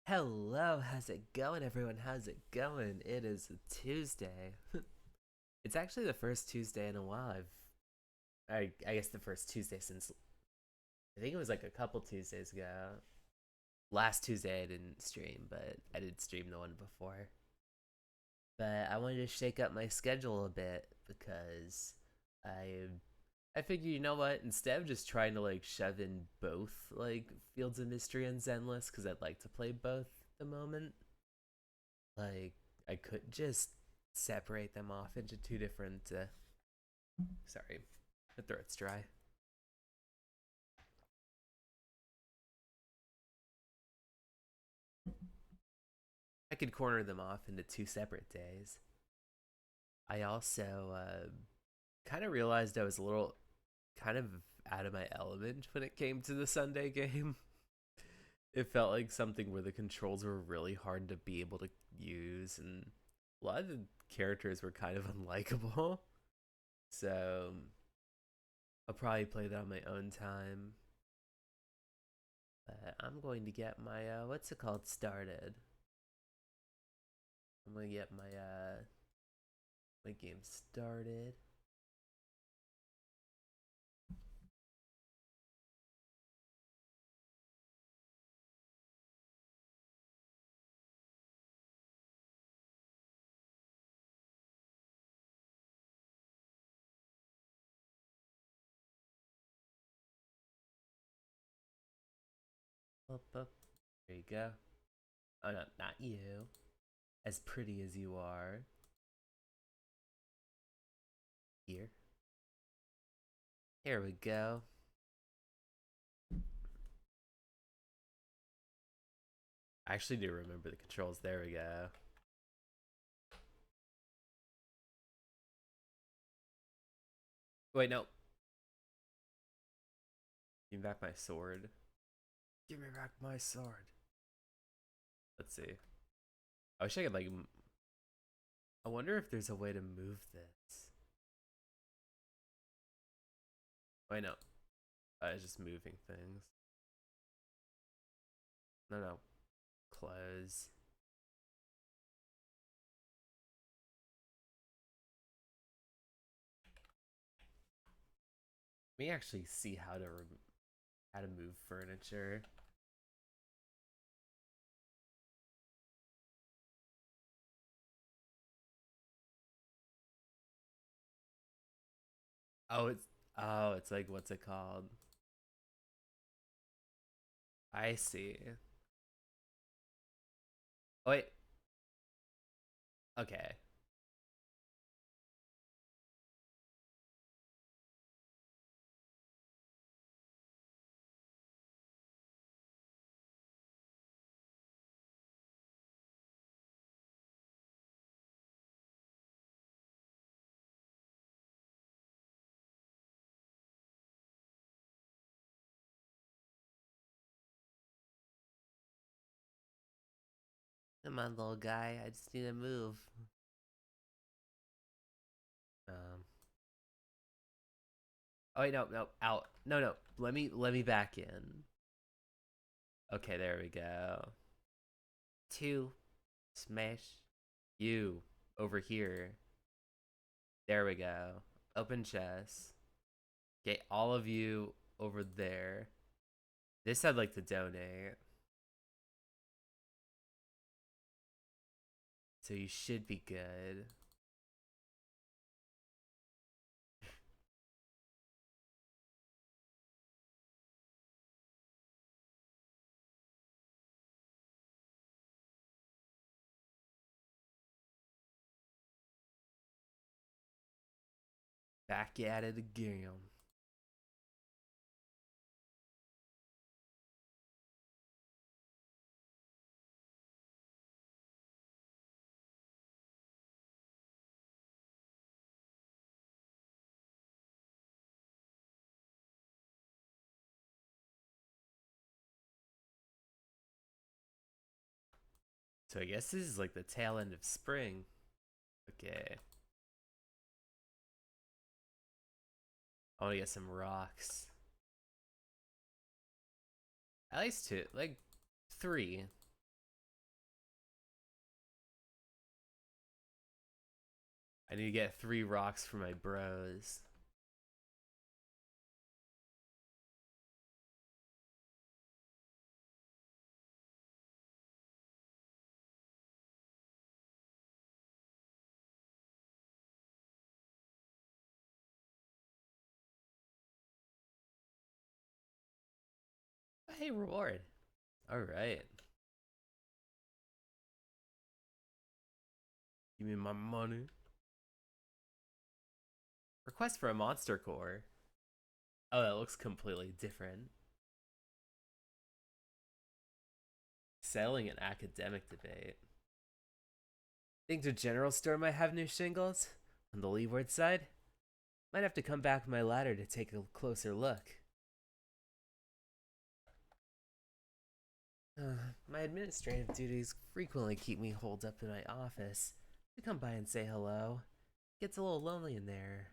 Hello, how's it going, everyone? How's it going? It is a Tuesday. It's actually the first Tuesday in a while. I guess the first Tuesday since I think it was like a couple Tuesdays ago. Last Tuesday I didn't stream, but I did stream the one before. But I wanted to shake up my schedule a bit because I I figured, you know what? Instead of just trying to like shove in both like Fields of Mystery and Zenless, because I'd like to play both at the moment. Like, I could just separate them off into two different. Sorry, my throat's dry. I could corner them off into two separate days. I also kind of realized I was a little kind of out of my element when it came to the Sunday game. It felt like something where the controls were really hard to be able to use, and a lot of the characters were kind of unlikable. So I'll probably play that on my own time. I'm going to get my what's it called started. I'm gonna get my game started. Up, up. There you go. Oh no, not you. As pretty as you are. Here. Here we go. I actually do remember the controls. There we go. Wait, no. Give me back my sword. Give me back my sword. Let's see. I wish I could like. I wonder if there's a way to move this. Wait, no. It's just moving things. No, no. Close. Let me actually see how to move furniture. Oh, it's like what's it called? I see. Oh, wait. Okay. Come on, little guy. I just need to move. Um. Oh wait, no, no, out. No, no. Let me back in. Okay, there we go. Two. Smash. You over here. There we go. Open chest. Okay, all of you over there. This I'd like to donate. So you should be good. Back at it again. So I guess this is like the tail end of spring. Okay. I want to get some rocks. At least two, like three. I need to get 3 rocks for my bros. Hey, reward. Alright. Give me my money. Request for a monster core. Oh, that looks completely different. Selling an academic debate. Think the general store might have new shingles? On the leeward side? Might have to come back with my ladder to take a closer look. My administrative duties frequently keep me holed up in my office. To come by and say hello. Gets a little lonely in there.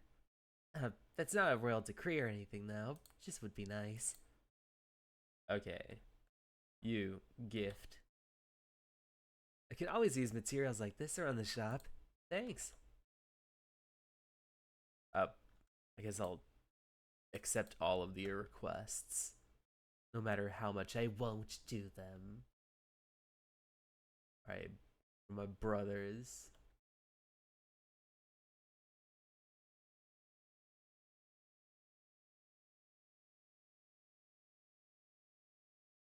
That's not a royal decree or anything, though. Just would be nice. Okay. You, gift. I can always use materials like this around the shop. Thanks. I guess I'll accept all of your requests. No matter how much I won't do them. Alright, my brothers.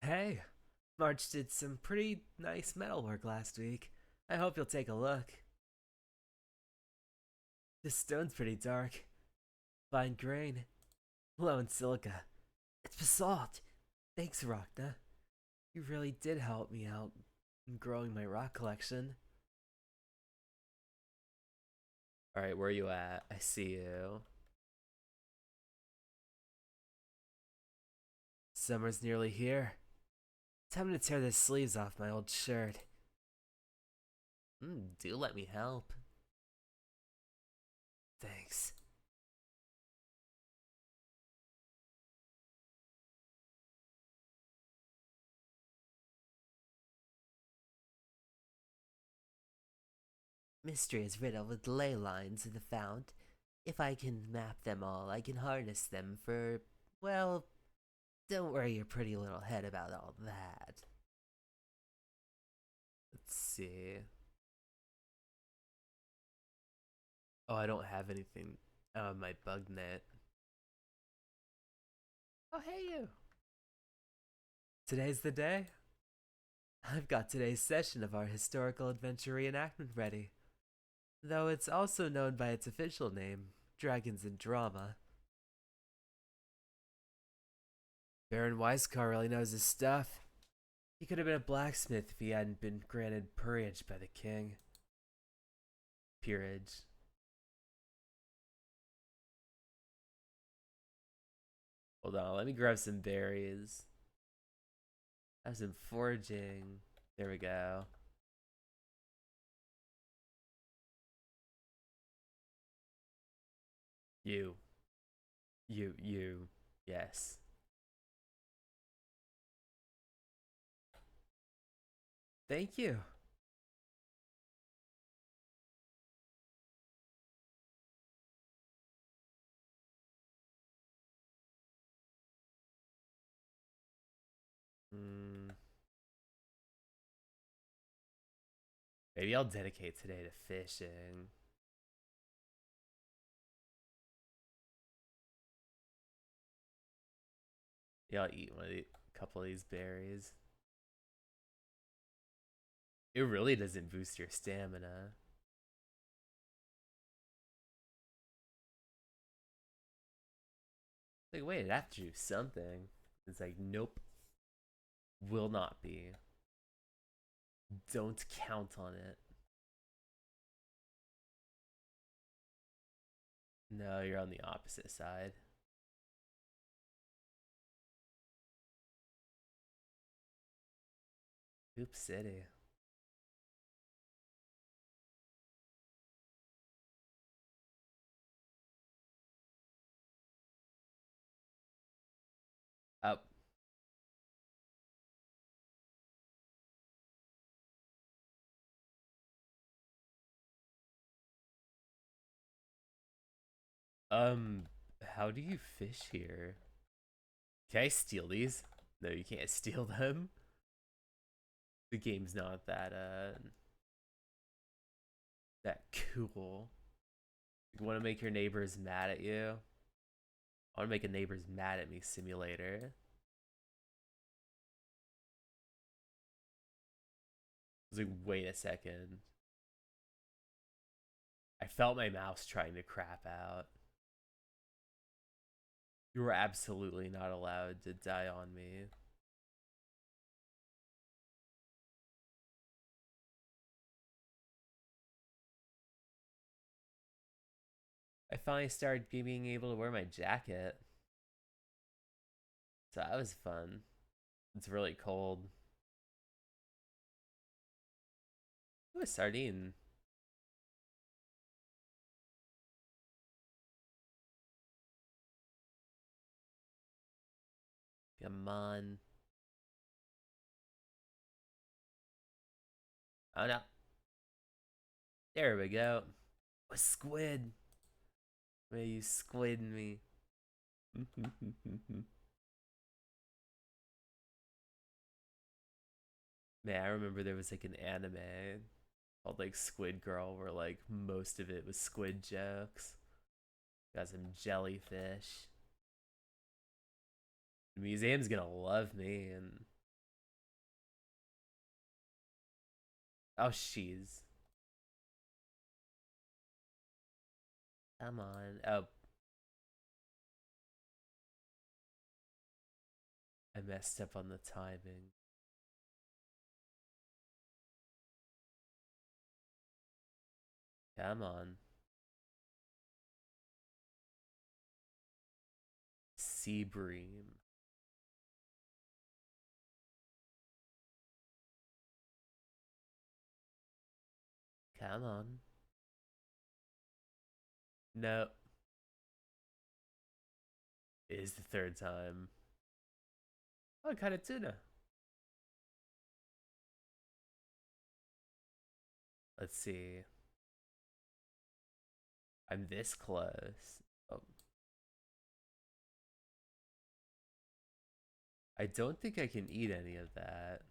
Hey, March did some pretty nice metalwork last week. I hope you'll take a look. This stone's pretty dark. Fine grain. Low in silica. It's basalt. Thanks, Rachna. You really did help me out in growing my rock collection. Alright, where are you at? I see you. Summer's nearly here. Time to tear the sleeves off my old shirt. Do let me help. Thanks. Mistria is riddled with ley lines in the fount. If I can map them all, I can harness them for, well, don't worry your pretty little head about all that. Let's see. Oh, I don't have anything on my bug net. Oh, hey, you. Today's the day. I've got today's session of our historical adventure reenactment ready. Though it's also known by its official name, Dragons in Drama. Baron Weiscar really knows his stuff. He could have been a blacksmith if he hadn't been granted peerage by the king. Peerage. Hold on, let me grab some berries. Have some foraging. There we go. You. You. Yes. Thank you. Hmm. Maybe I'll dedicate today to fishing. Yeah, I'll eat a couple of these berries. It really doesn't boost your stamina. Like, wait, it have to do something. It's like, nope. Will not be. Don't count on it. No, you're on the opposite side. Hoop City. Up. Um, how do you fish here? Can I steal these? No, you can't steal them. The game's not that cool. You want to make your neighbors mad at you? I want to make a neighbors mad at me simulator. I was like, wait a second. I felt my mouse trying to crap out. You were absolutely not allowed to die on me. I finally started being able to wear my jacket. So that was fun. It's really cold. Ooh, a sardine. Come on. Oh no. There we go. A squid. May you squid me. Man, I remember there was like an anime called like Squid Girl where like most of it was squid jokes. Got some jellyfish. The museum's gonna love me and oh she's. Come on. Oh, I messed up on the timing. Come on. Sea bream. Come on. No. It is the third time. Oh, kind of tuna. Let's see. I'm this close. Oh, I don't think I can eat any of that.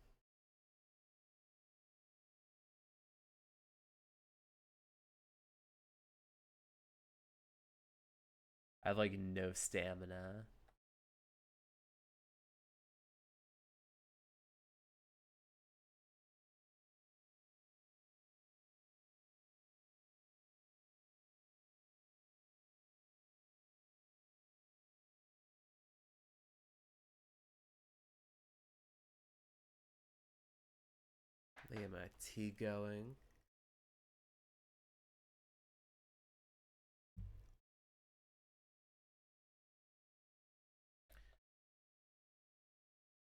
I have like no stamina. Let me get my tea going.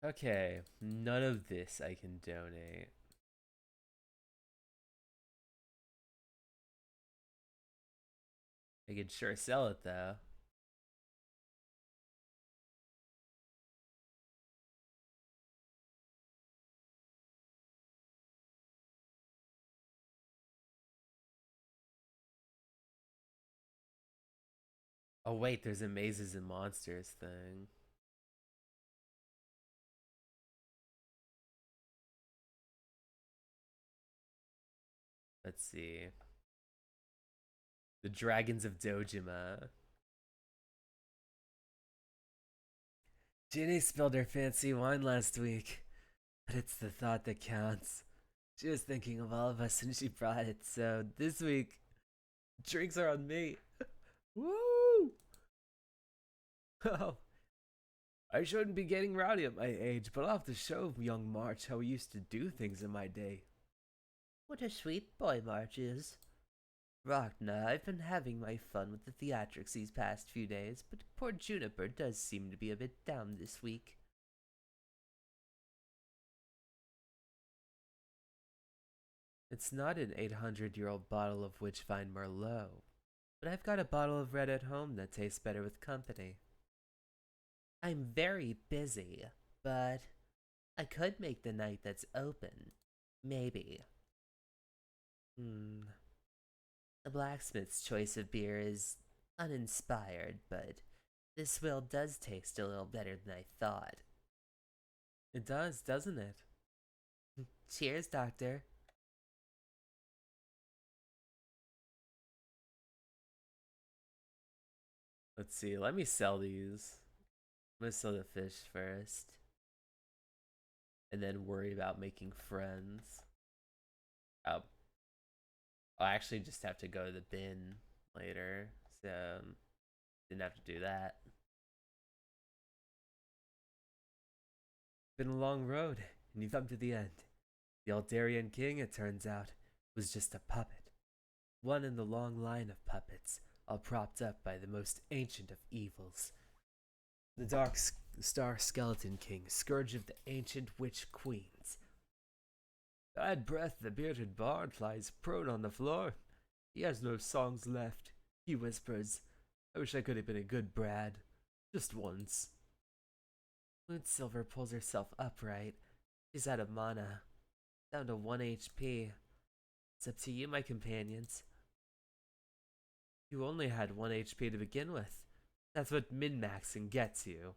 Okay, none of this I can donate. I could sure sell it though. Oh wait, there's a mazes and monsters thing. Let's see. The Dragons of Dojima. Ginny spilled her fancy wine last week, but it's the thought that counts. She was thinking of all of us and she brought it, so this week, drinks are on me. Woo! Oh, I shouldn't be getting rowdy at my age, but I'll have to show young March how we used to do things in my day. What a sweet boy March is. Ragna, I've been having my fun with the theatrics these past few days, but poor Juniper does seem to be a bit down this week. It's not an 800-year-old bottle of Witchvine Merlot, but I've got a bottle of red at home that tastes better with company. I'm very busy, but I could make the night that's open. Maybe. The blacksmith's choice of beer is uninspired, but this will does taste a little better than I thought. It does, doesn't it? Cheers, Doctor. Let's see, let me sell these. I'm gonna sell the fish first. And then worry about making friends. Oh, I'll actually just have to go to the bin later. So, didn't have to do that. Been a long road, and you've come to the end. The Aldarian king, it turns out, was just a puppet. One in the long line of puppets, all propped up by the most ancient of evils. The Dark Star Skeleton King, scourge of the ancient witch queens. Bad breath, the bearded bard lies prone on the floor. He has no songs left. He whispers, I wish I could have been a good Brad. Just once. Moonsilver pulls herself upright. She's out of mana. Down to 1 HP. It's up to you, my companions. You only had 1 HP to begin with. That's what min-maxing gets you.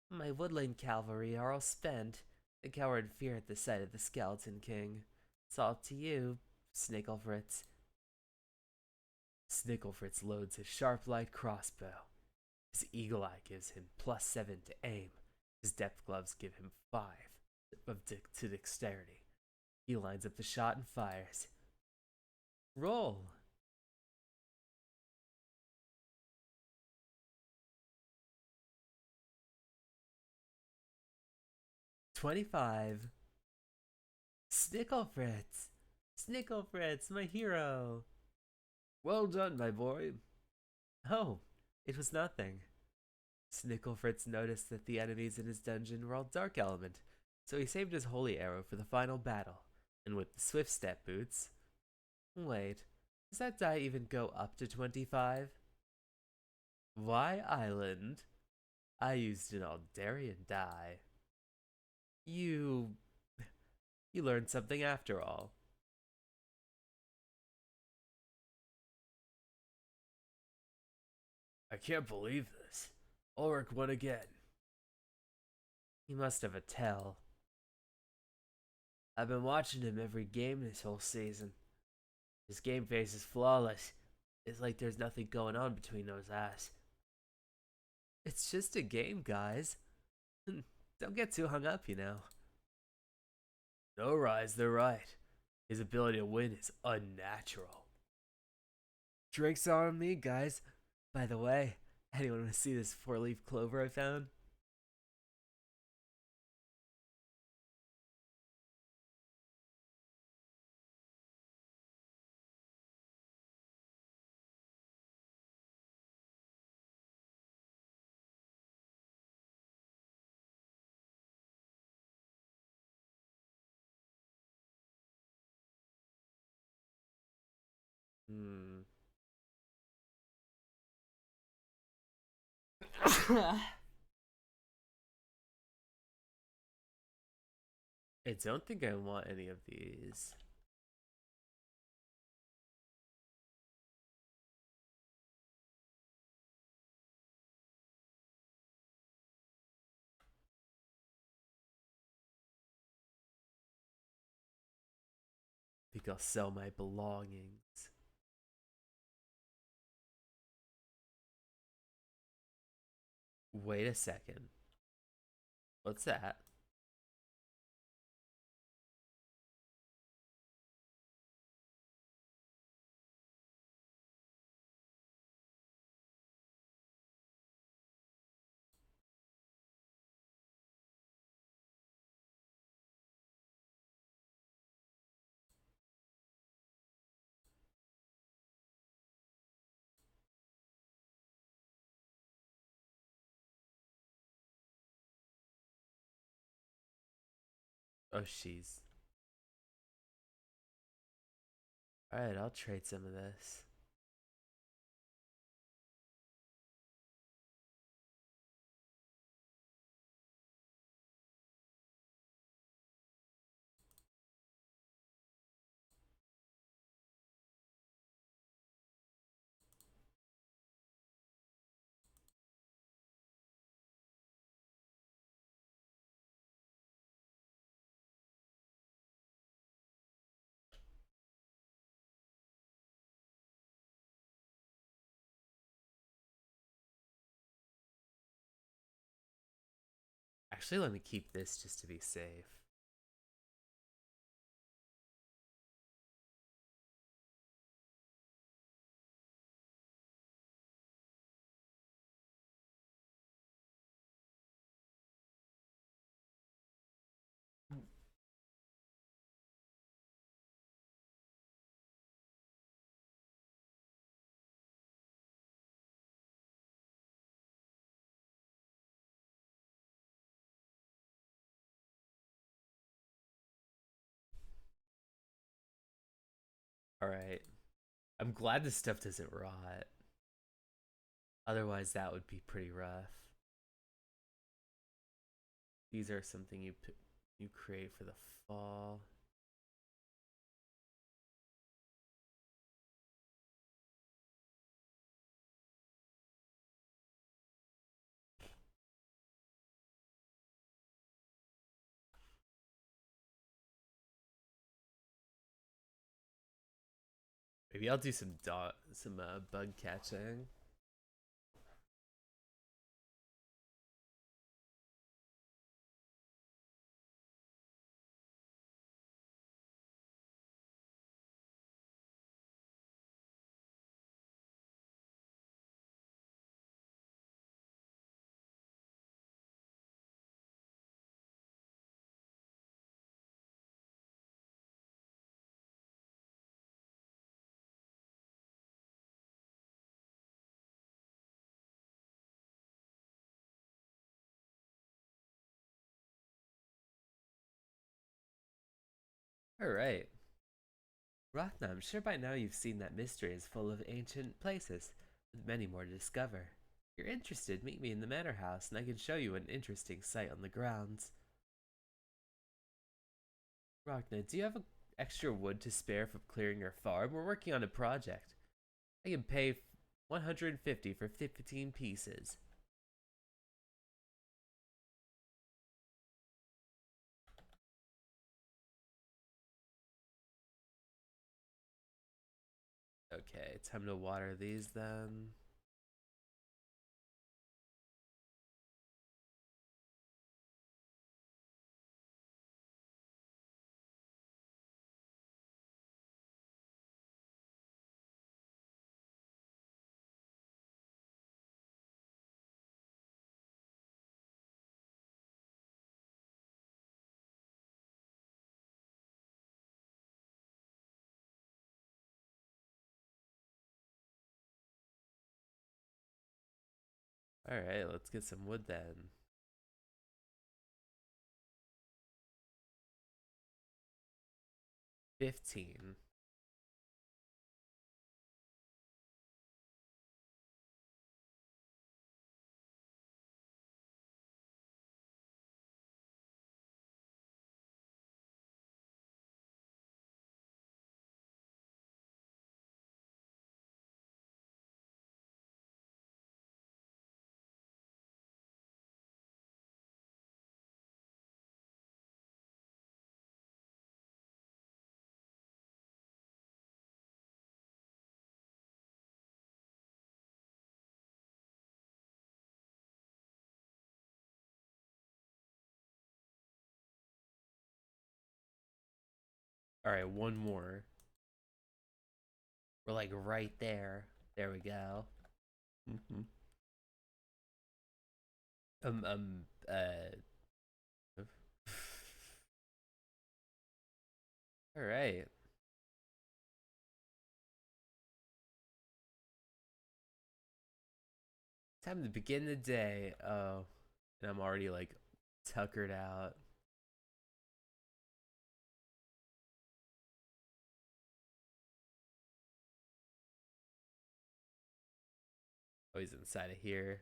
My woodland cavalry are all spent. The coward fear at the sight of the Skeleton King. It's all up to you, Snigglefritz. Snigglefritz loads his sharp light crossbow. His eagle eye gives him +7 to aim. His depth gloves give him 5 to dexterity. He lines up the shot and fires. Roll! $25. Snigglefritz! Snigglefritz, my hero! Well done, my boy. Oh, it was nothing. Snigglefritz noticed that the enemies in his dungeon were all dark element, so he saved his holy arrow for the final battle, and with the swift step boots... Wait, does that die even go up to 25? Why Island? I used an Aldarian die. You learned something after all. I can't believe this. Ulrich won again. He must have a tell. I've been watching him every game this whole season. His game face is flawless. It's like there's nothing going on between those eyes. It's just a game, guys. Don't get too hung up, you know. No, Rise, they're right. His ability to win is unnatural. Drinks on me, guys. By the way, anyone want to see this 4-leaf clover I found? Hmm. I don't think I want any of these. I think I'll sell my belongings. Wait a second. What's that? Oh, she's. Alright, I'll trade some of this. Actually, let me keep this just to be safe. All right. I'm glad this stuff doesn't rot. Otherwise, that would be pretty rough. These are something you create for the fall. Maybe I'll do some bug catching. All right. Rachna, I'm sure by now you've seen that Mistria is full of ancient places, with many more to discover. If you're interested, meet me in the manor house, and I can show you an interesting sight on the grounds. Rachna, do you have extra wood to spare from clearing your farm? We're working on a project. I can pay 150 for 15 pieces. Okay, time to water these then. Alright, let's get some wood then. 15. Alright, one more. We're like right there. There we go. Mm-hmm. Um, um, uh. Alright. Time to begin the day. Oh, and I'm already like tuckered out. Oh, he's inside of here.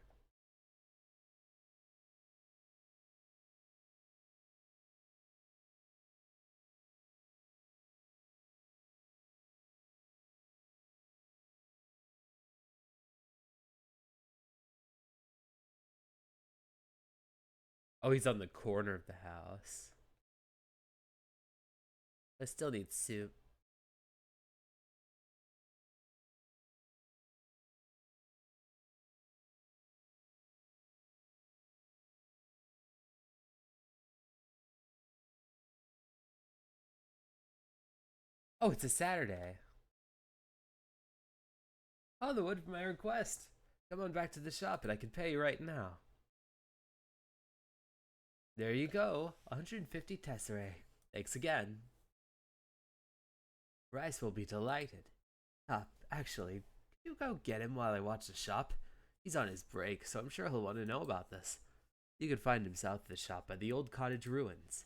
Oh, he's on the corner of the house. I still need soup. Oh, it's a Saturday. Oh, the wood for my request. Come on back to the shop and I can pay you right now. There you go, 150 tesserae. Thanks again. Rice will be delighted. Actually, can you go get him while I watch the shop? He's on his break, so I'm sure he'll want to know about this. You can find him south of the shop by the old cottage ruins.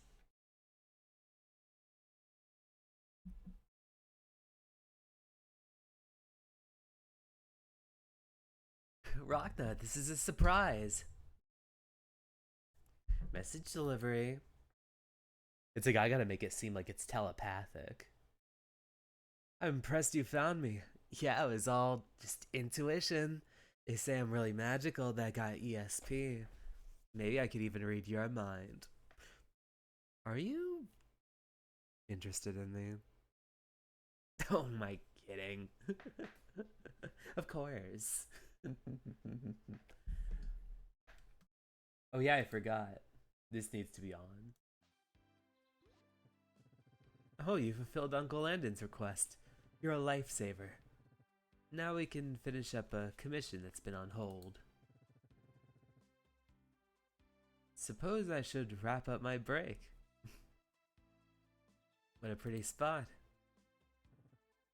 Rocknut, this is a surprise. Message delivery. It's like I gotta make it seem like it's telepathic. I'm impressed you found me. Yeah, it was all just intuition. They say I'm really magical, that guy ESP. Maybe I could even read your mind. Are you interested in me? Oh my kidding. Of course. Oh yeah, I forgot. This needs to be on. Oh, you fulfilled Uncle Landon's request. You're a lifesaver. Now we can finish up a commission that's been on hold. Suppose I should wrap up my break. What a pretty spot.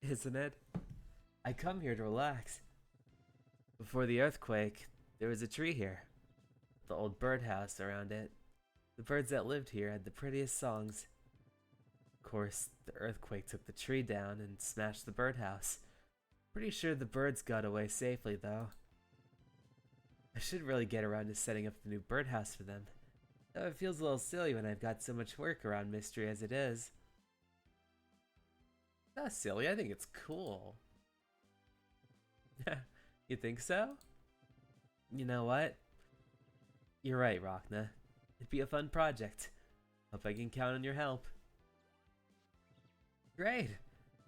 Isn't it? I come here to relax. Before the earthquake, there was a tree here. The old birdhouse around it. The birds that lived here had the prettiest songs. Of course, the earthquake took the tree down and smashed the birdhouse. Pretty sure the birds got away safely, though. I should really get around to setting up the new birdhouse for them. Though it feels a little silly when I've got so much work around Mistria as it is. Not silly, I think it's cool. You think so? You know what? You're right, Rachna. It'd be a fun project. Hope I can count on your help. Great!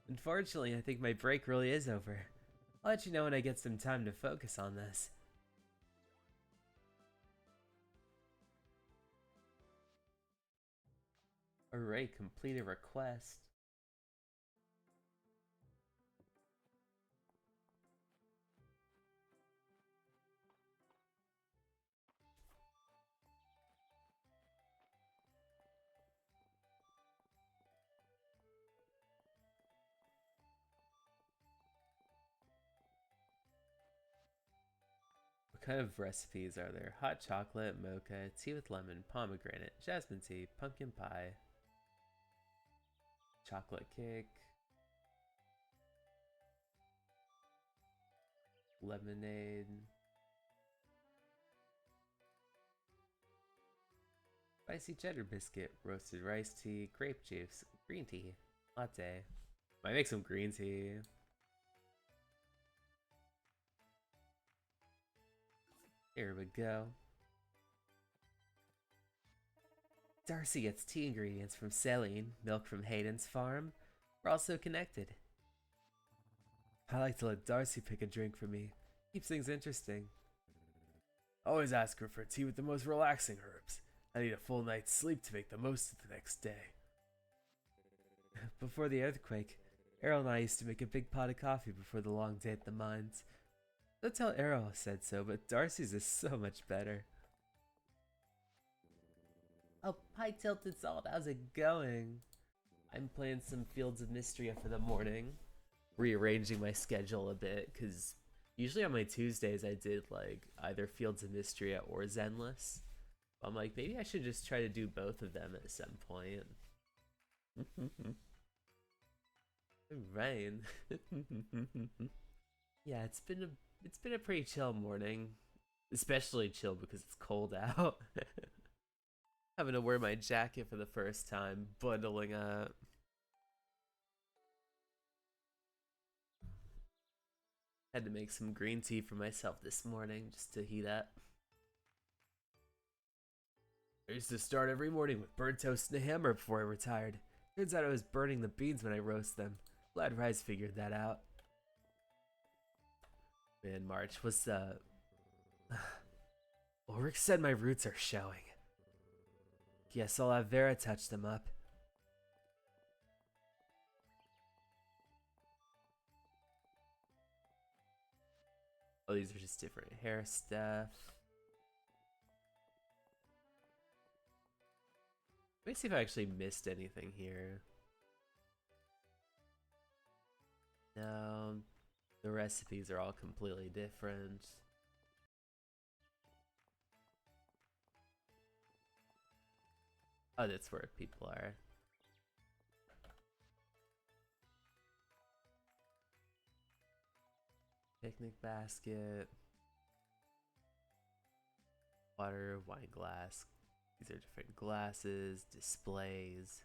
Unfortunately, I think my break really is over. I'll let you know when I get some time to focus on this. Alright, complete a request. What kind of recipes are there? Hot chocolate, mocha, tea with lemon, pomegranate, jasmine tea, pumpkin pie, chocolate cake, lemonade, spicy cheddar biscuit, roasted rice tea, grape juice, green tea, latte. Might make some green tea. Here we go. Darcy gets tea ingredients from Celine, milk from Hayden's farm. We're also connected. I like to let Darcy pick a drink for me. Keeps things interesting. Always ask her for tea with the most relaxing herbs. I need a full night's sleep to make the most of the next day. Before the earthquake, Errol and I used to make a big pot of coffee before the long day at the mines. Don't tell Errol said so, but Darcy's is so much better. Oh, Pie Tilted Salt, how's it going? I'm playing some Fields of Mistria for the morning. Rearranging my schedule a bit, because usually on my Tuesdays I did like either Fields of Mistria or Zenless. I'm like, maybe I should just try to do both of them at some point. Right. Yeah, it's been a pretty chill morning. Especially chill because it's cold out. Having to wear my jacket for the first time, bundling up. Had to make some green tea for myself this morning just to heat up. I used to start every morning with burnt toast and a hammer before I retired. Turns out I was burning the beans when I roast them. Glad Rise figured that out. Man, March, what's up? Ulrich said my roots are showing. Guess I'll have Vera touch them up. Oh, these are just different hair stuff. Let me see if I actually missed anything here. No, the recipes are all completely different. Oh, that's where people are. Picnic basket. Water, wine glass. These are different glasses, displays.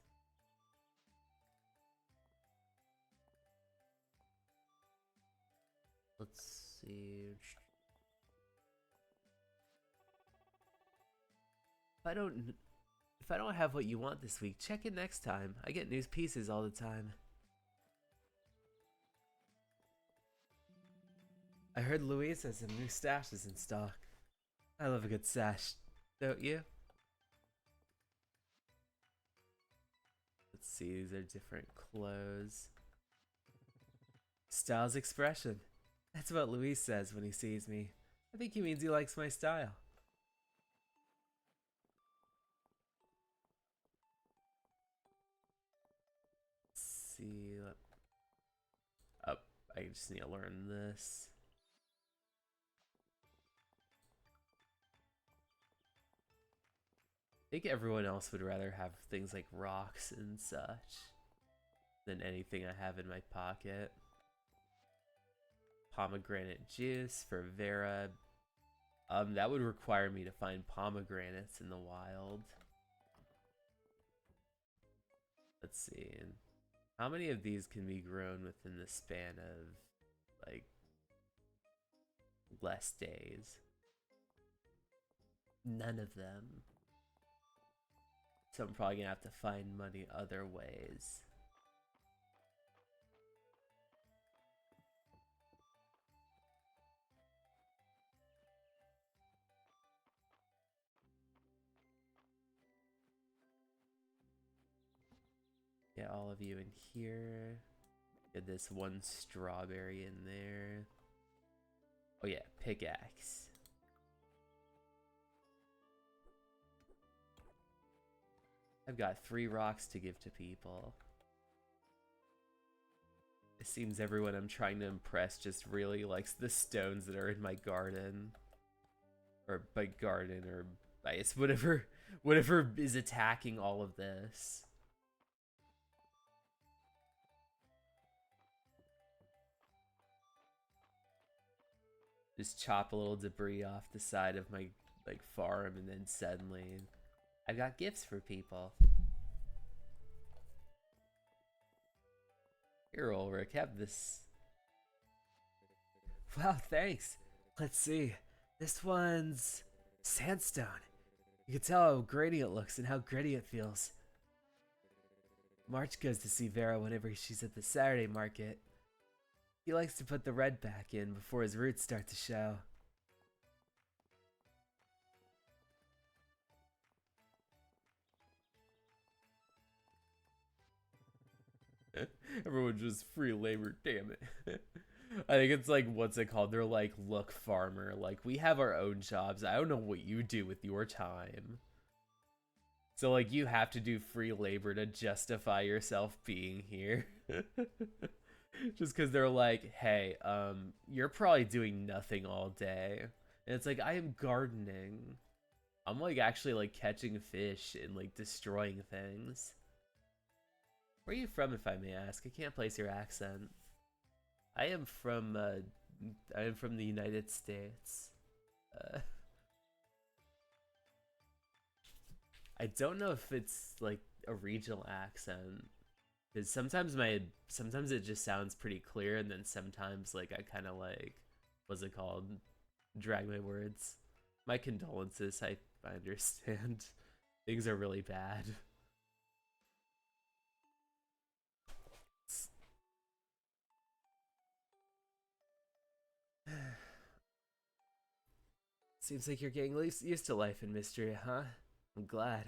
Let's see. If I don't have what you want this week, check it next time. I get new pieces all the time. I heard Louise has some new stashes in stock. I love a good sash, don't you? Let's see, these are different clothes. Style's expression. That's what Louise says when he sees me. I think he means he likes my style. Let's see. Oh, I just need to learn this. I think everyone else would rather have things like rocks and such than anything I have in my pocket. Pomegranate juice for Vera. That would require me to find pomegranates in the wild. Let's see. How many of these can be grown within the span of, like, less days? None of them. So I'm probably gonna have to find money other ways. Get all of you in here. Get this one strawberry in there. Oh yeah, pickaxe. I've got 3 rocks to give to people. It seems everyone I'm trying to impress just really likes the stones that are in my garden. Or by garden, or I guess whatever is attacking all of this. Just chop a little debris off the side of my farm, and then suddenly I've got gifts for people. Here, Ulrich, have this. Wow, thanks. Let's see. This one's sandstone. You can tell how grainy it looks and how gritty it feels. March goes to see Vera whenever she's at the Saturday market. He likes to put the red back in before his roots start to show. Everyone just free labor, damn it. I think it's like, what's it called? They're like, look, farmer, like, we have our own jobs. I don't know what you do with your time. So, like, you have to do free labor to justify yourself being here. Just because they're like, hey, you're probably doing nothing all day. And it's like, I am gardening. I'm, like, actually, like, catching fish and, like, destroying things. Where are you from, if I may ask? I can't place your accent. I am from the United States. I don't know if it's like a regional accent, because sometimes it just sounds pretty clear, and then sometimes like I kind of like, what's it called? Drag my words. My condolences. I understand. Things are really bad. Seems like you're getting used to life in Mistria, huh? I'm glad.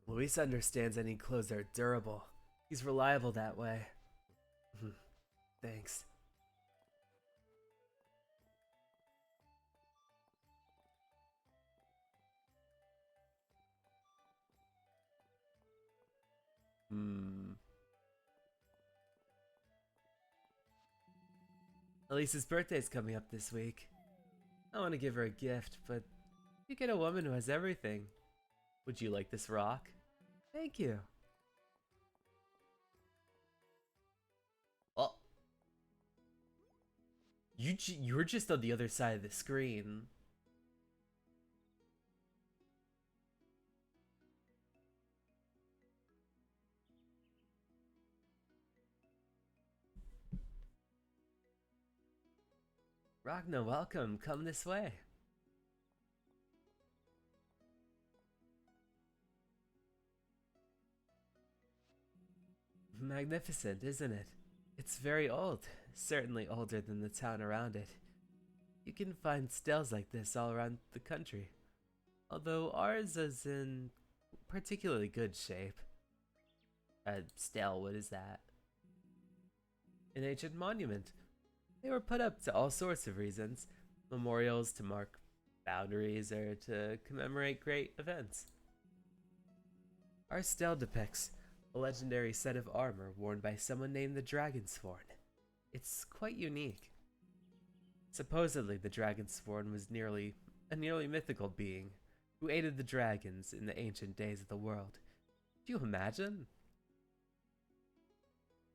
Luis understands any clothes that are durable. He's reliable that way. Thanks. Elise's birthday's coming up this week. I want to give her a gift, but you get a woman who has everything. Would you like this rock? Thank you. Oh, you're just on the other side of the screen. Ragna, welcome. Come this way. Magnificent, isn't it? It's very old, certainly older than the town around it. You can find stels like this all around the country, although ours is in particularly good shape. Stel, what is that? An ancient monument. They were put up to all sorts of reasons. Memorials to mark boundaries or to commemorate great events. Our stel depicts a legendary set of armor worn by someone named the Dragonsworn. It's quite unique. Supposedly, the Dragonsworn was a nearly mythical being who aided the dragons in the ancient days of the world. Do you imagine?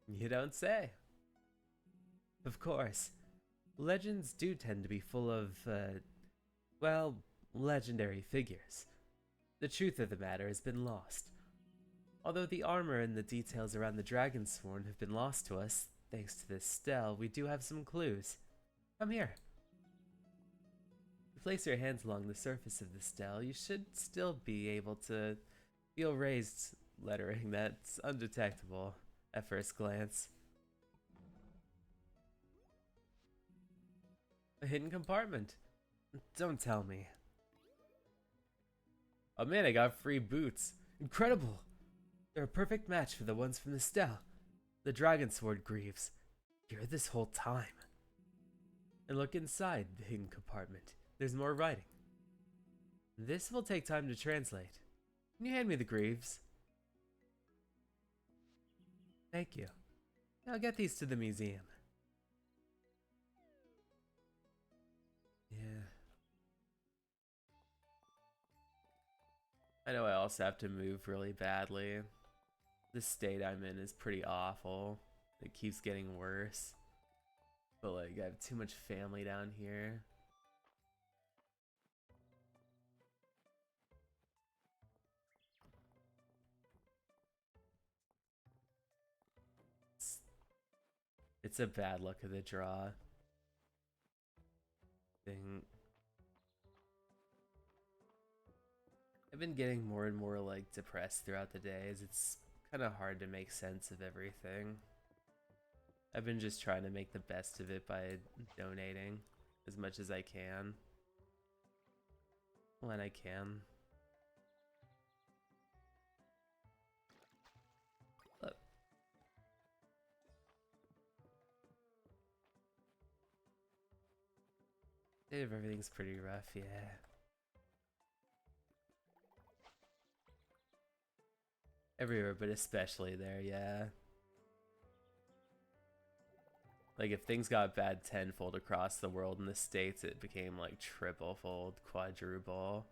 You don't say. Of course, legends do tend to be full of, well, legendary figures. The truth of the matter has been lost. Although the armor and the details around the Dragonsworn have been lost to us, thanks to this stel, we do have some clues. Come here. If you place your hands along the surface of the stel, you should still be able to feel raised lettering that's undetectable at first glance. A hidden compartment. Don't tell me. Oh man, I got free boots. Incredible! They're a perfect match for the ones from the stel. The Dragonsword Greaves. You're this whole time. And look inside the hidden compartment. There's more writing. This will take time to translate. Can you hand me the Greaves? Thank you. I'll get these to the museum. Yeah. I know I also have to move really badly. The state I'm in is pretty awful. It keeps getting worse. But like, I have too much family down here. It's a bad luck of the draw thing. I've been getting more and more like depressed throughout the days. It's kind of hard to make sense of everything. I've been just trying to make the best of it by donating as much as I can when I can. Look. Everything's pretty rough, yeah. Everywhere, but especially there, yeah. Like, if things got bad tenfold across the world in the States, it became like triple-fold, quadruple.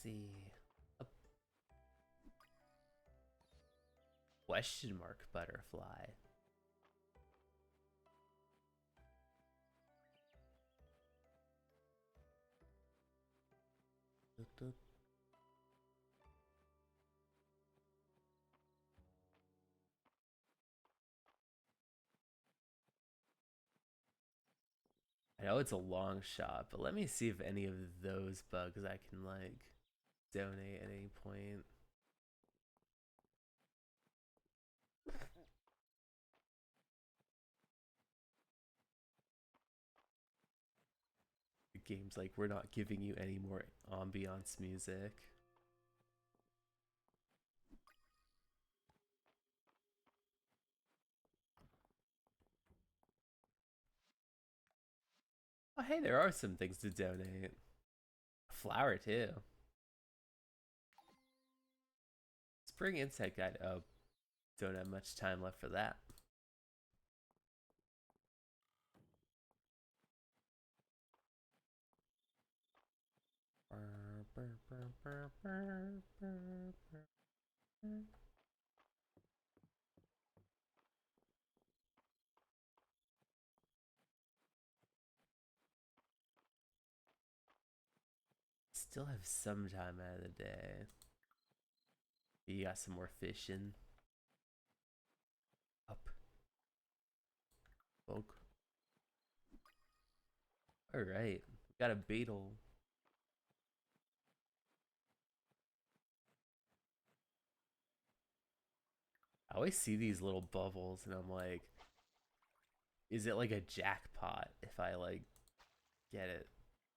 See, a question mark butterfly. I know it's a long shot, but let me see if any of those bugs I can like donate at any point. The game's like, we're not giving you any more ambiance music. Oh, hey, there are some things to donate. A flower, too. Spring insect guide. Oh, don't have much time left for that. Still have some time out of the day. You got some more fishing. Up. Bug. Alright. Got a beetle. I always see these little bubbles and I'm like, is it like a jackpot if I like get it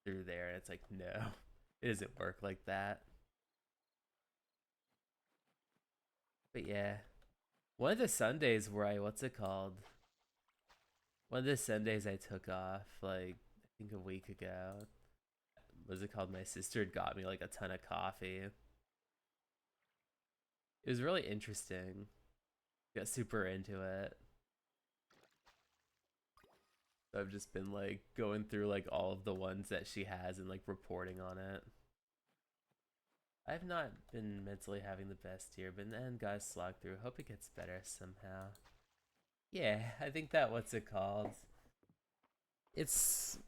through there? And it's like, no, it doesn't work like that. But yeah, one of the Sundays where what's it called? One of the Sundays I took off, like, I think a week ago. What's it called? My sister had got me like a ton of coffee. It was really interesting. Got super into it. So I've just been like going through like all of the ones that she has and like reporting on it. I've not been mentally having the best year, but then guys slog through. Hope it gets better somehow. Yeah, I think that what's it called? It's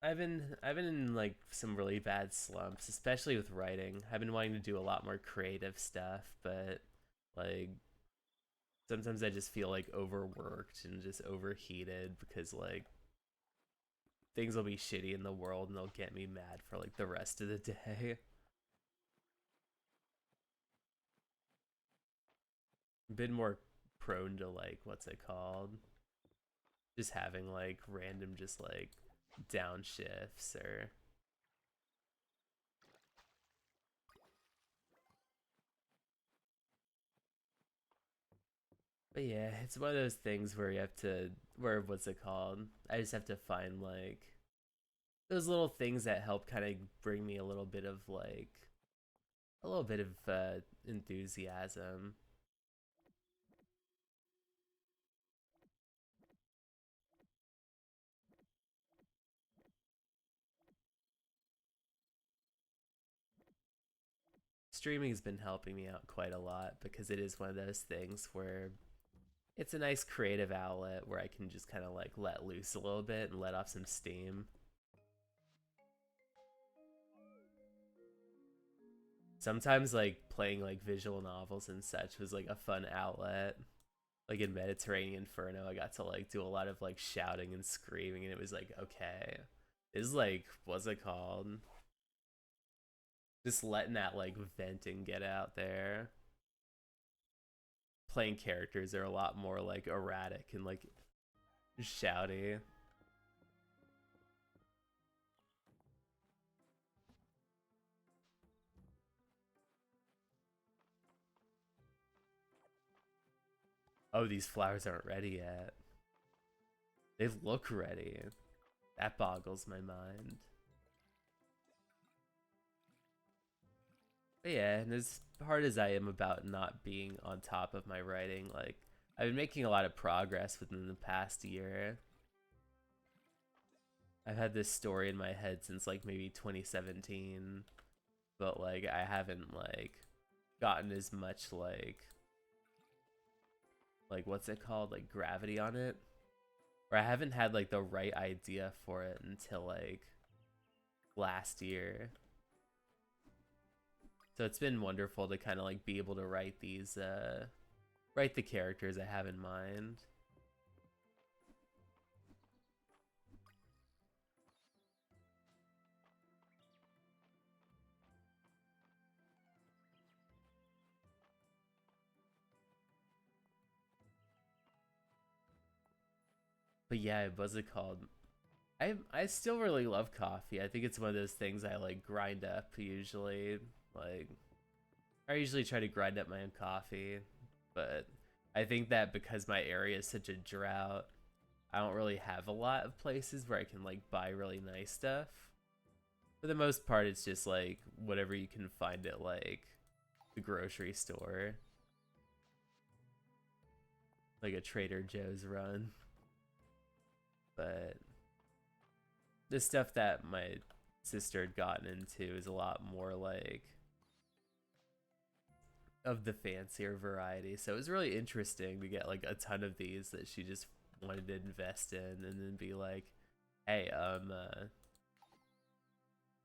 I've been in like some really bad slumps, especially with writing. I've been wanting to do a lot more creative stuff, but like sometimes I just feel like overworked and just overheated because like things will be shitty in the world and they'll get me mad for like the rest of the day. Been more prone to like what's it called? Just having like random just like downshifts or but yeah, it's one of those things where you have to where what's it called? I just have to find like those little things that help kind of bring me a little bit of enthusiasm. Streaming has been helping me out quite a lot because it is one of those things where it's a nice creative outlet where I can just kind of like let loose a little bit and let off some steam. Sometimes like playing like visual novels and such was like a fun outlet. Like in Mediterranean Inferno, I got to like do a lot of like shouting and screaming, and it was like, okay, this is like, what's it called? Just letting that like venting get out there. Playing characters are a lot more like erratic and like shouty. Oh, these flowers aren't ready yet. They look ready. That boggles my mind. But yeah, and as hard as I am about not being on top of my writing, like I've been making a lot of progress within the past year. I've had this story in my head since like maybe 2017, but like I haven't like gotten as much like what's it called? Like gravity on it. Or I haven't had like the right idea for it until like last year. So it's been wonderful to kind of like be able to write these, write the characters I have in mind. But yeah, what's it called? I still really love coffee. I think it's one of those things I like grind up usually. Like I usually try to grind up my own coffee, but I think that because my area is such a drought, I don't really have a lot of places where I can like buy really nice stuff. For the most part, it's just like whatever you can find at like the grocery store, like a Trader Joe's run. But the stuff that my sister had gotten into is a lot more like of the fancier variety. So it was really interesting to get like a ton of these that she just wanted to invest in and then be like, hey,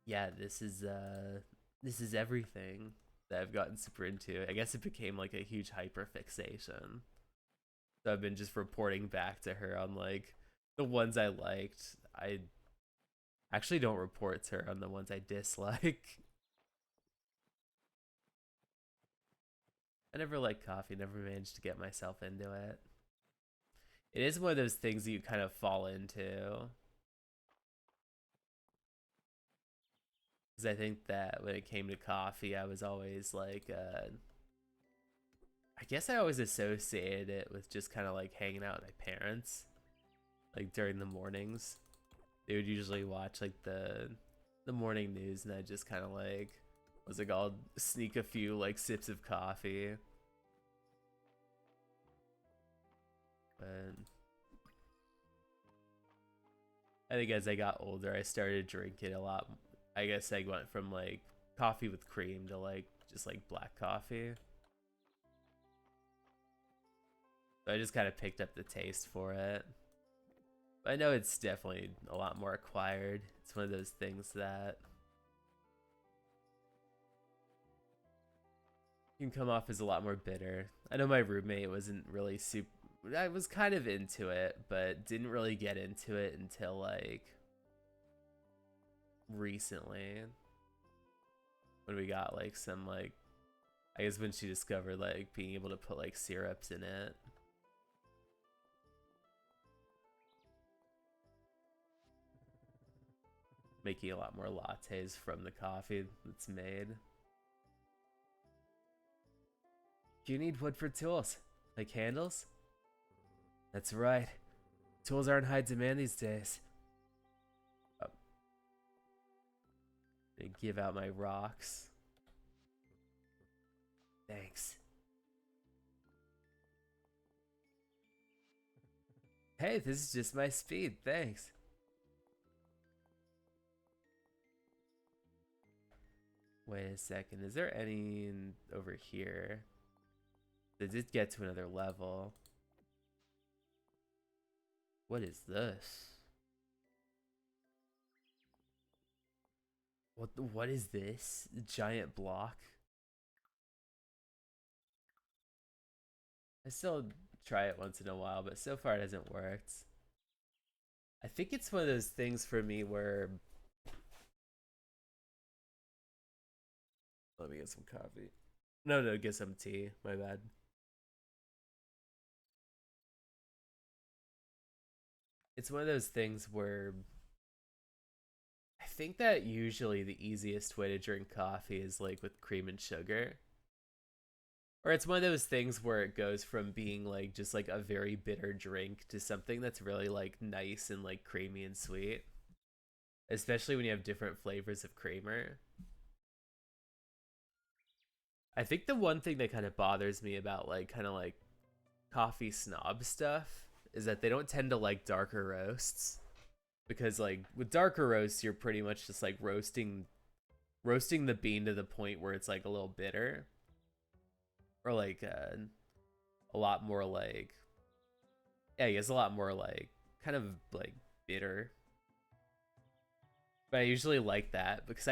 yeah, this is everything that I've gotten super into. I guess it became like a huge hyper fixation. So I've been just reporting back to her on like the ones I liked. I actually don't report to her on the ones I dislike. I never liked coffee, never managed to get myself into it. It is one of those things that you kind of fall into. Because I think that when it came to coffee, I was always like, I guess I always associated it with just kind of like hanging out with my parents, like during the mornings. They would usually watch like the morning news, and I just kind of like was like I'll sneak a few like sips of coffee. But I think as I got older, I started drinking a lot. I guess I went from like coffee with cream to like just like black coffee. So I just kind of picked up the taste for it. But I know it's definitely a lot more acquired. It's one of those things that can come off as a lot more bitter. I know my roommate wasn't really super. I was kind of into it, but didn't really get into it until like recently when we got like some like I guess when she discovered like being able to put like syrups in it. Making a lot more lattes from the coffee that's made. Do you need wood for tools? Like handles? That's right. Tools are in high demand these days. Oh. I give out my rocks. Thanks. Hey, this is just my speed. Thanks. Wait a second. Is there any over here? They did get to another level. What is this? What is this? A giant block? I still try it once in a while, but so far it hasn't worked. I think it's one of those things for me where let me get some coffee. No, get some tea. My bad. It's one of those things where I think that usually the easiest way to drink coffee is like with cream and sugar. Or it's one of those things where it goes from being like just like a very bitter drink to something that's really like nice and like creamy and sweet. Especially when you have different flavors of creamer. I think the one thing that kind of bothers me about like kind of like coffee snob stuff is that they don't tend to like darker roasts. Because like with darker roasts, you're pretty much just like roasting the bean to the point where it's like a little bitter. Or like a lot more like yeah, I guess a lot more like kind of like bitter. But I usually like that because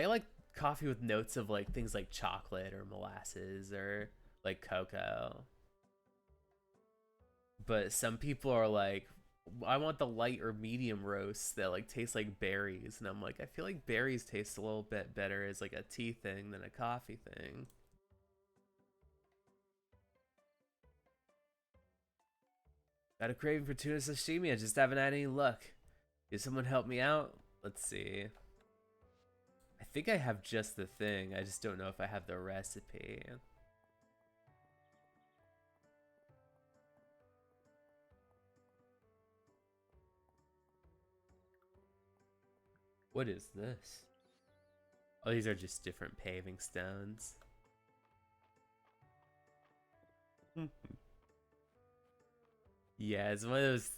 coffee with notes of like things like chocolate or molasses or like cocoa. But some people are like, I want the light or medium roast that like tastes like berries, and I'm like, I feel like berries taste a little bit better as like a tea thing than a coffee thing. Got a craving for tuna sashimi. I just haven't had any luck. Did someone help me out? Let's see. I think I have just the thing. I just don't know if I have the recipe. What is this? Oh, these are just different paving stones. Yeah, it's one of those.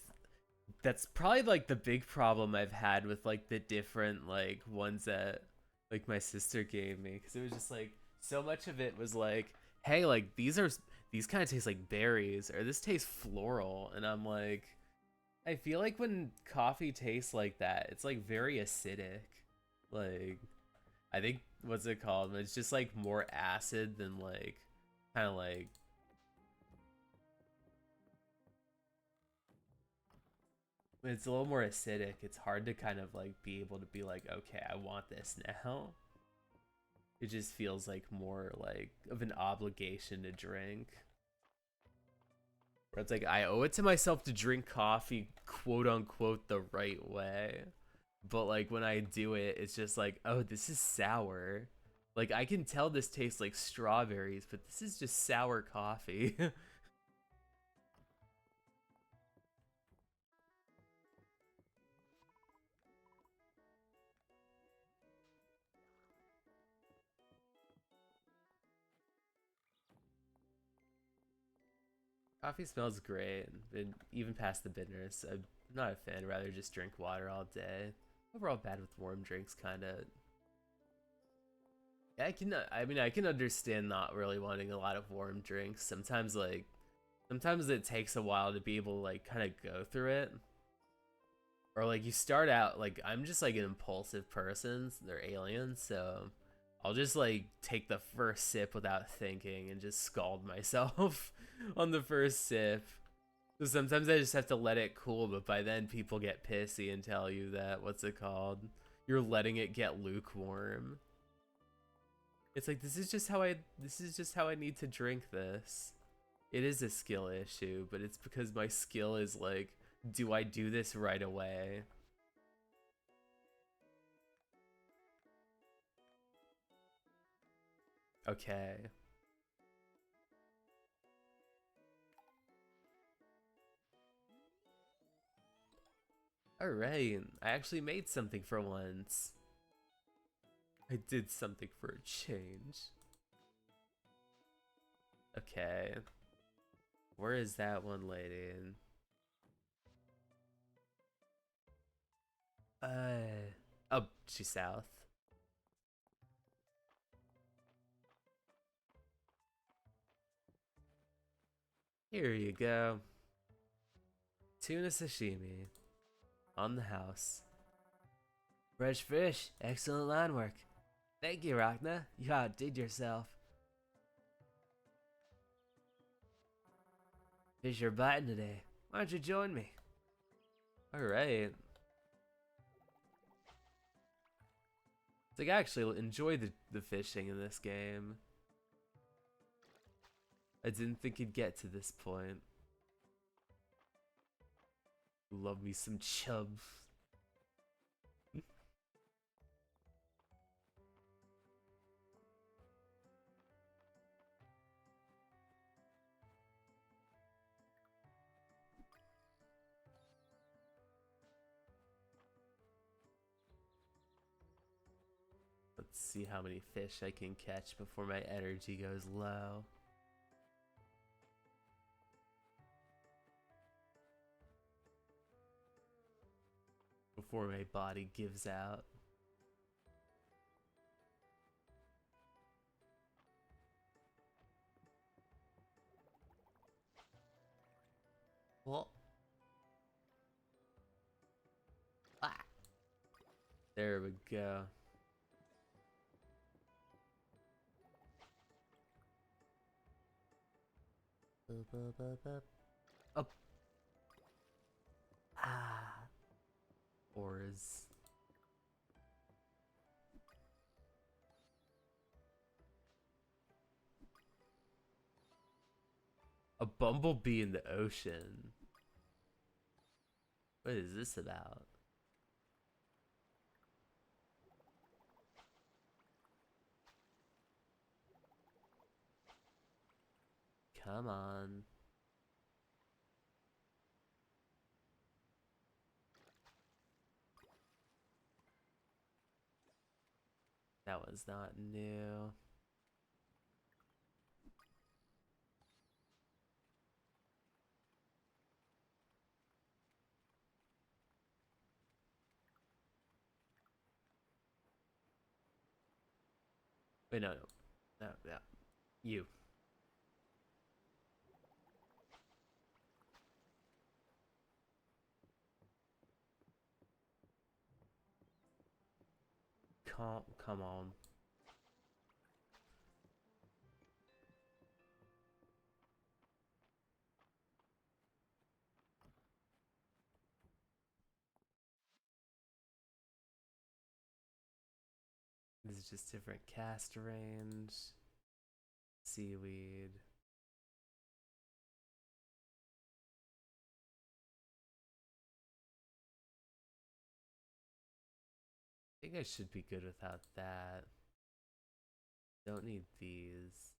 That's probably like the big problem I've had with like the different like ones that like my sister gave me, because it was just like so much of it was like, hey, like these kind of taste like berries, or this tastes floral, and I'm like, I feel like when coffee tastes like that, it's like very acidic. Like, I think what's it called? It's just like more acid than like kind of like when it's a little more acidic, it's hard to kind of like be able to be like, okay, I want this now. It just feels like more like of an obligation to drink. Where it's like, I owe it to myself to drink coffee, quote unquote, the right way. But like when I do it, it's just like, oh, this is sour. Like I can tell this tastes like strawberries, but this is just sour coffee. Coffee smells great, and even past the bitterness. I'm not a fan. I'd rather just drink water all day. Overall, bad with warm drinks, kind of. Yeah, I can. I mean, I can understand not really wanting a lot of warm drinks. Sometimes, like, sometimes it takes a while to be able to like kind of go through it. Or like you start out like I'm just like an impulsive person. They're aliens, so I'll just like take the first sip without thinking and just scald myself on the first sip. So sometimes I just have to let it cool, but by then people get pissy and tell you that what's it called? You're letting it get lukewarm. It's like this is just how I need to drink this. It is a skill issue, but it's because my skill is like, do I do this right away? Okay. Alright, I actually made something for once. I did something for a change. Okay. Where is that one lady? Oh, she's south. Here you go. Tuna sashimi. On the house. Fresh fish. Excellent line work. Thank you, Rachna. You outdid yourself. Fish are biting today. Why don't you join me? Alright. It's like I actually enjoy the fishing in this game. I didn't think it'd get to this point. Love me some chub. Let's see how many fish I can catch before my energy goes low. Before my body gives out. Well, ah, there we go. Up. Ah. Oars. A bumblebee in the ocean. What is this about? Come on. That was not new. Wait, no. No, no. You. Come on. This is just different cast range. Seaweed. I think I should be good without that. Don't need these.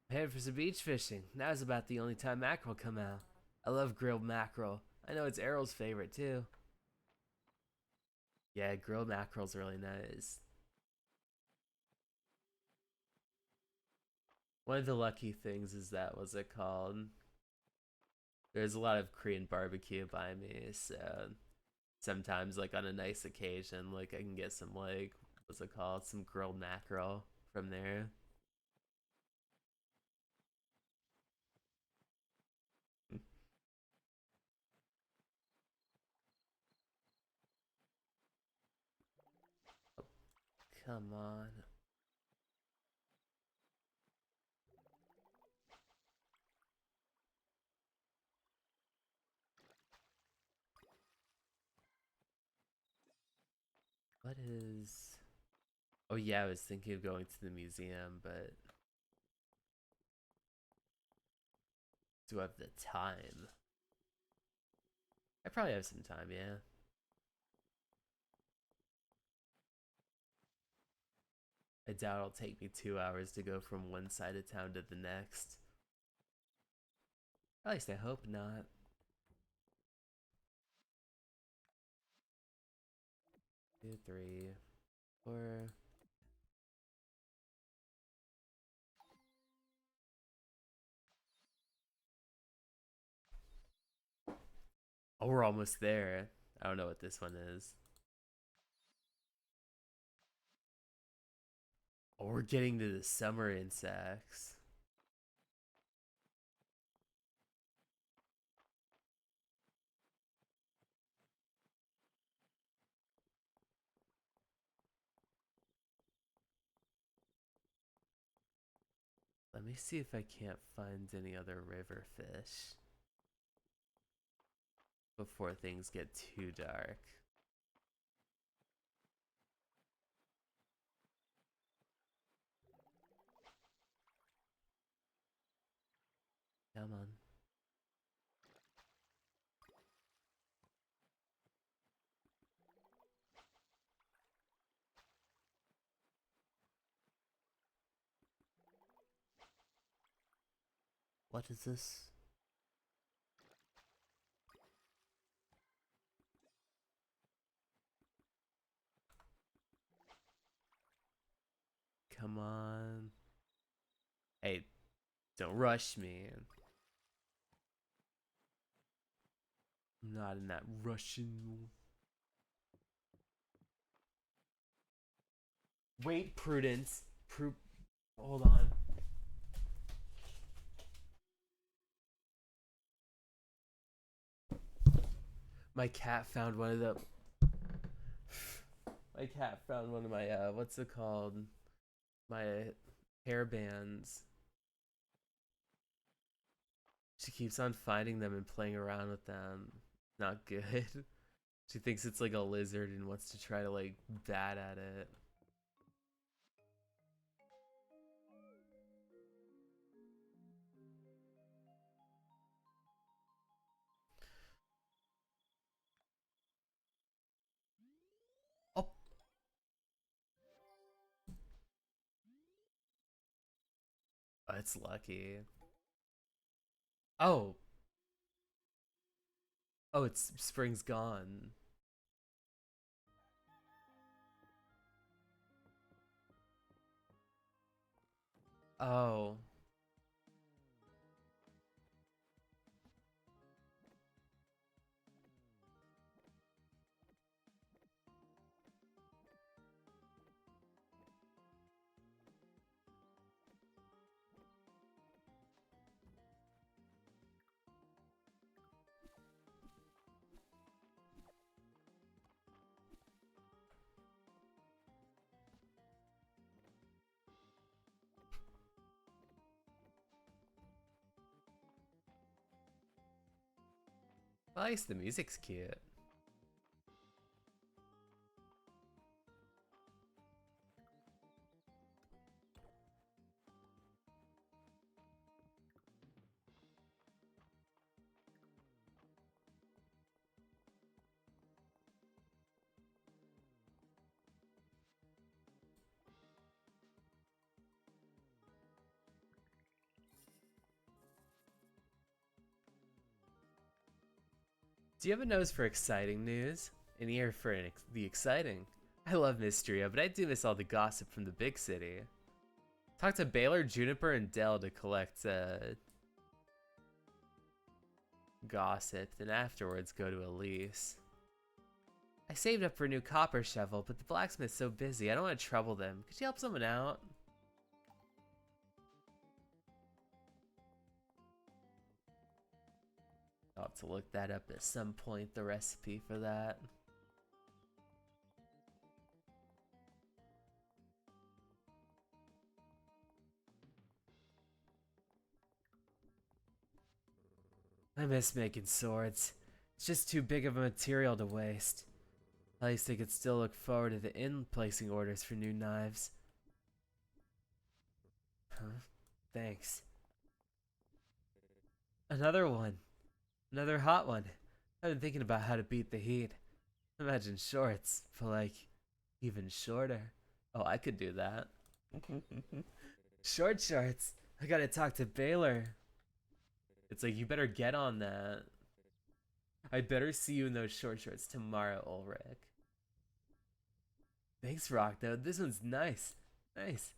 I'm headed for some beach fishing. Now's about the only time mackerel come out. I love grilled mackerel. I know it's Errol's favorite too. Yeah, grilled mackerel's really nice. One of the lucky things is that, what's it called? There's a lot of Korean barbecue by me, so sometimes, like, on a nice occasion, like, I can get some, like, what's it called? Some grilled mackerel from there. Come on. What is... Oh yeah, I was thinking of going to the museum, but do I have the time? I probably have some time, yeah. I doubt it'll take me 2 hours to go from one side of town to the next. At least I hope not. 2, 3, 4. Oh, we're almost there. I don't know what this one is. Oh, we're getting to the summer insects. Let me see if I can't find any other river fish before things get too dark. Come on. What is this? Come on. Hey, don't rush me. I'm not in that rushing. Wait, Prudence. Hold on. My cat found one of the. My cat found one of my what's it called? My hair bands. She keeps on finding them and playing around with them. Not good. She thinks it's like a lizard and wants to try to like bat at it. Oh, it's lucky. Oh, oh, it's spring's gone. Oh, well, at least the music's cute. Do you have a nose for exciting news? An ear for the exciting? I love Mistria, but I do miss all the gossip from the big city. Talk to Baylor, Juniper, and Dell to collect gossip, then afterwards go to Elise. I saved up for a new copper shovel, but the blacksmith's so busy, I don't want to trouble them. Could you help someone out? I'll have to look that up at some point, the recipe for that. I miss making swords. It's just too big of a material to waste. At least I could still look forward to the inn placing orders for new knives. Huh? Thanks. Another one. Another hot one. I've been thinking about how to beat the heat. Imagine shorts, but like, even shorter. Oh, I could do that. Short shorts. I gotta talk to Baylor. It's like, you better get on that. I better see you in those short shorts tomorrow, Ulrich. Thanks, Rock, though. This one's nice. Nice.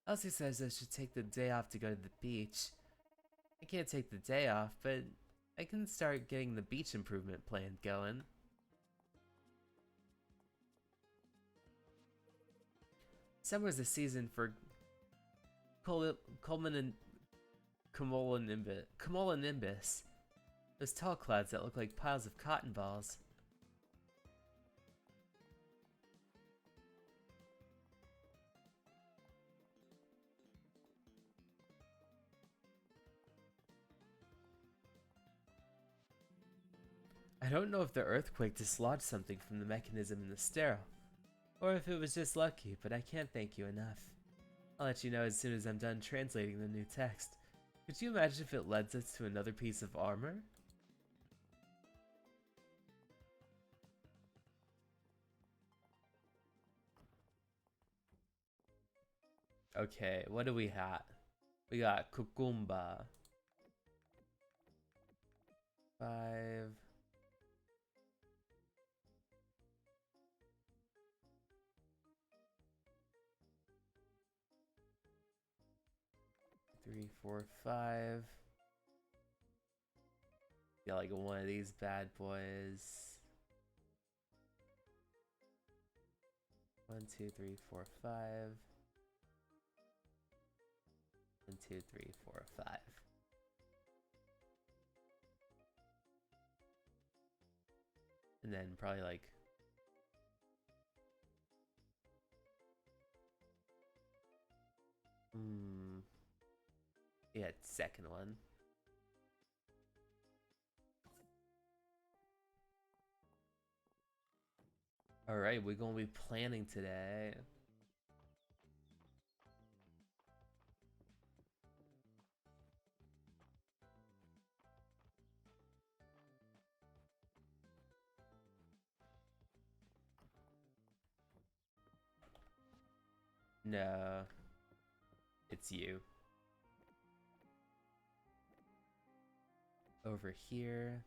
Elsie says I should take the day off to go to the beach. I can't take the day off, but I can start getting the beach improvement plan going. Summer's the season for cumulonimbus. Those tall clouds that look like piles of cotton balls. I don't know if the earthquake dislodged something from the mechanism in the stereo, or if it was just lucky, but I can't thank you enough. I'll let you know as soon as I'm done translating the new text. Could you imagine if it led us to another piece of armor? Okay, what do we have? We got Kukumba. 5. Three, 4, 5. Got like one of these bad boys. 1, 2, 3, 4, 5. 1, 2, 3, 4, 5. And then probably like yeah, second one. Alright, we're gonna be planning today. No, it's you. Over here.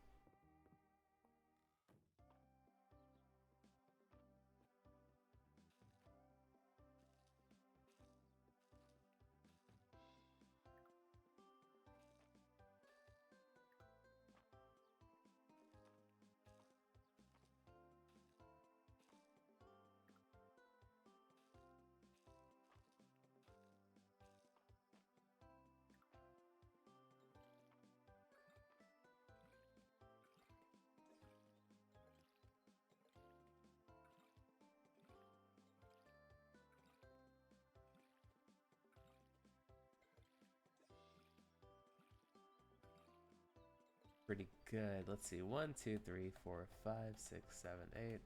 Pretty good. Let's see. 1, 2, 3, 4, 5, 6, 7, 8.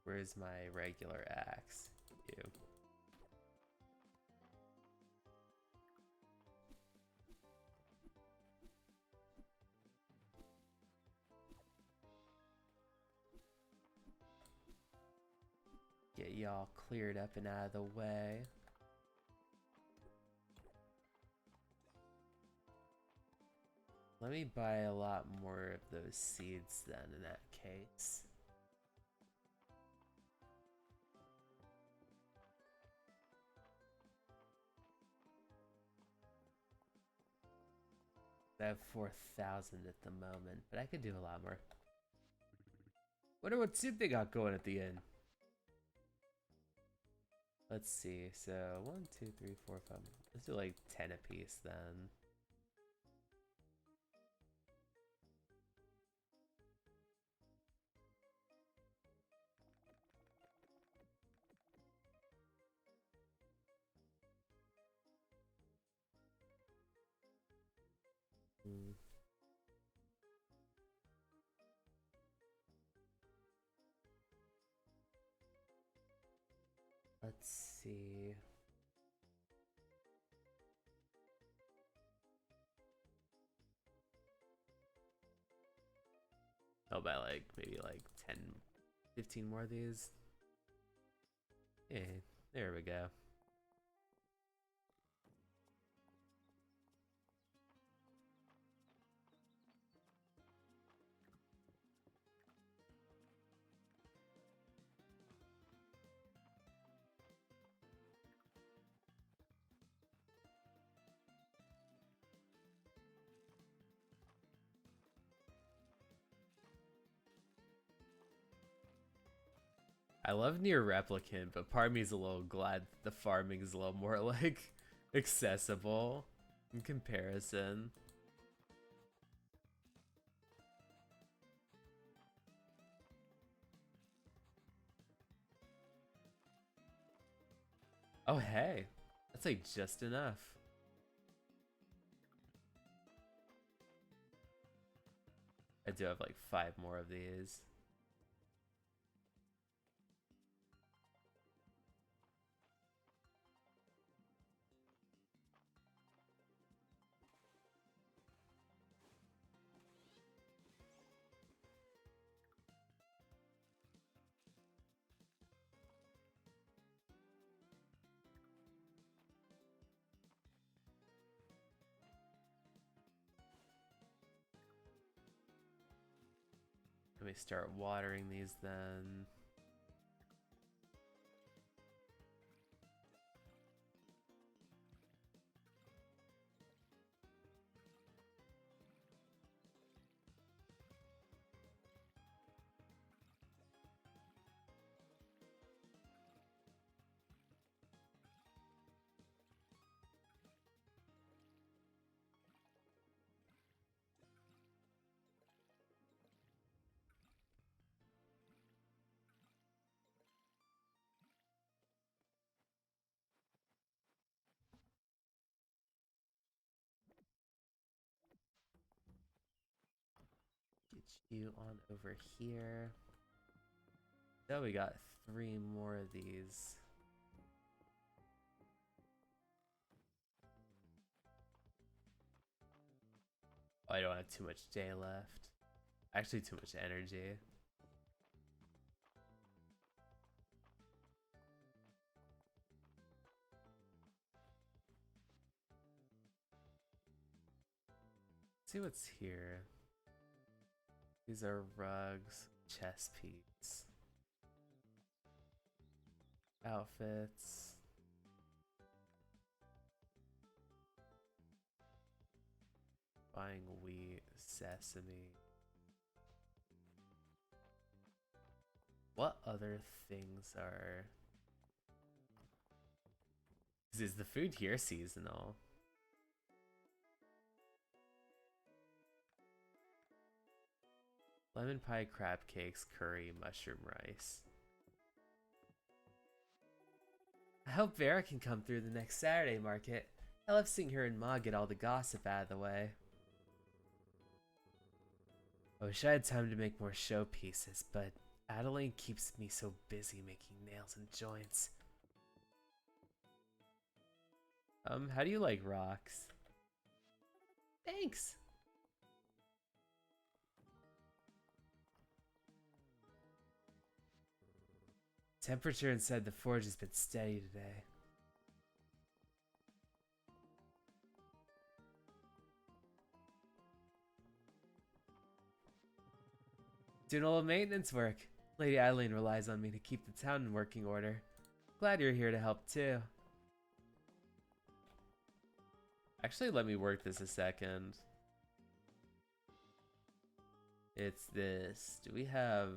Where's my regular axe? You. Get y'all cleared up and out of the way. Let me buy a lot more of those seeds then in that case. I have 4,000 at the moment, but I could do a lot more. Wonder what soup they got going at the end. Let's see, so 1, 2, 3, 4, 5. Let's do like 10 apiece then. Let's see. I'll buy like maybe like 10, 15 more of these. Yeah, there we go. I love Near Replicant, but part of me is a little glad the farming is a little more like accessible in comparison. Oh hey, that's like just enough. I do have like 5 more of these. Let me start watering these then. you on over here. So we got 3 more of these. Oh, I don't have too much day left. Actually, too much energy. Let's see what's here. These are rugs, chess piece, outfits. Buying wheat, sesame. What other things are... Is the food here seasonal? Lemon pie, crab cakes, curry, mushroom rice. I hope Vera can come through the next Saturday market. I love seeing her and Ma get all the gossip out of the way. I wish I had time to make more showpieces, but Adeline keeps me so busy making nails and joints. How do you like rocks? Thanks! Temperature inside the forge has been steady today. Doing all the maintenance work. Lady Adeline relies on me to keep the town in working order. Glad you're here to help too. Actually, let me work this a second. It's this. Do we have...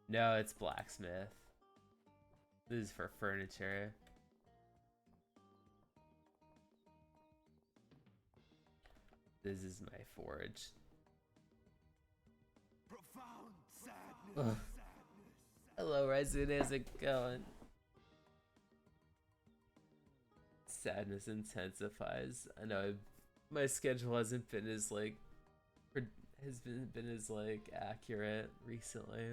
No, it's blacksmith. This is for furniture. This is my forge. Profound sadness. Hello, resident. How's it going? Sadness intensifies. I know my schedule hasn't been as like accurate recently.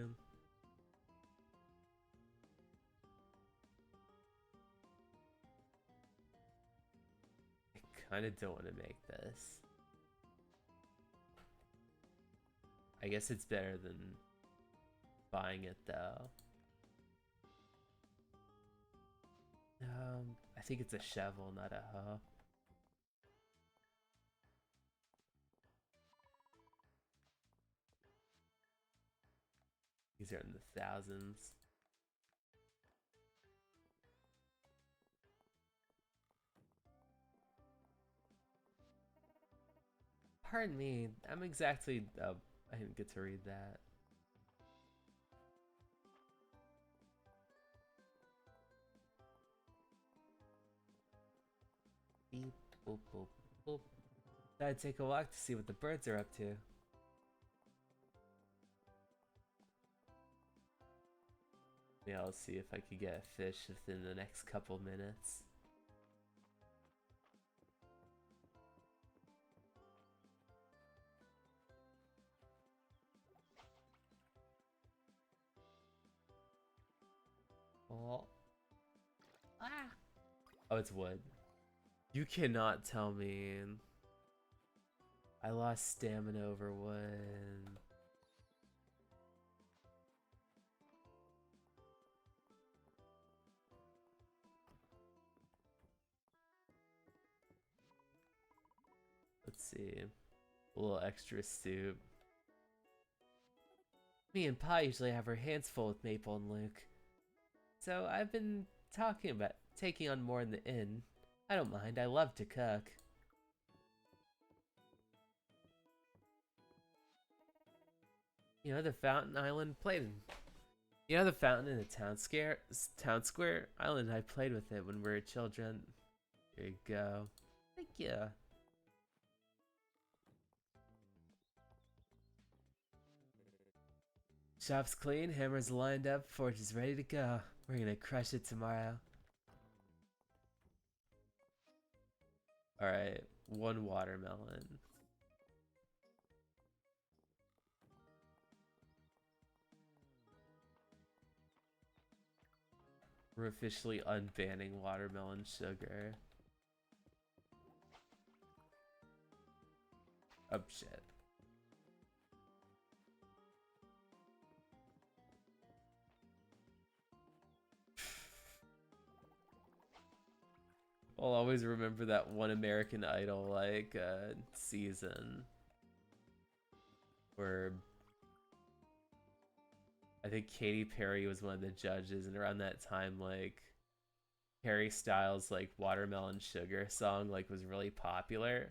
I kind of don't want to make this. I guess it's better than buying it though. I think it's a shovel, not a hoe. These are in the thousands. Pardon me, I'm exactly... Oh, I didn't get to read that. Beep, boop, boop, boop. I'd take a walk to see what the birds are up to. Yeah, I'll see if I could get a fish within the next couple minutes. Oh. Ah. Oh, it's wood. You cannot tell me. I lost stamina over wood. Let's see. A little extra soup. Me and Pa usually have our hands full with Maple and Luke. So I've been talking about taking on more in the inn. I don't mind, I love to cook. You know the fountain island played in... You know the fountain in the town square island? I played with it when we were children. Here you go. Thank you. Shop's clean, hammers lined up, forge is ready to go. We're gonna crush it tomorrow. Alright, one watermelon. We're officially unbanning watermelon sugar. Oh shit. I'll always remember that one American Idol like season where I think Katy Perry was one of the judges, and around that time like Harry Styles like Watermelon Sugar song like was really popular,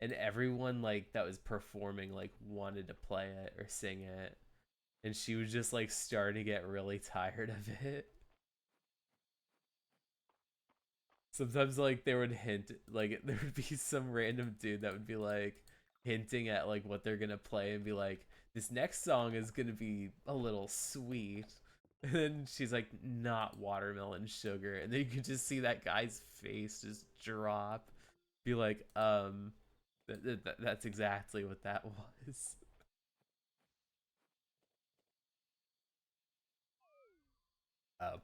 and everyone like that was performing like wanted to play it or sing it, and she was just like starting to get really tired of it. Sometimes like they would hint, like there would be some random dude that would be like hinting at like what they're gonna play and be like, this next song is gonna be a little sweet, and then she's like, not Watermelon Sugar, and then you could just see that guy's face just drop, be like, that's exactly what that was. uh,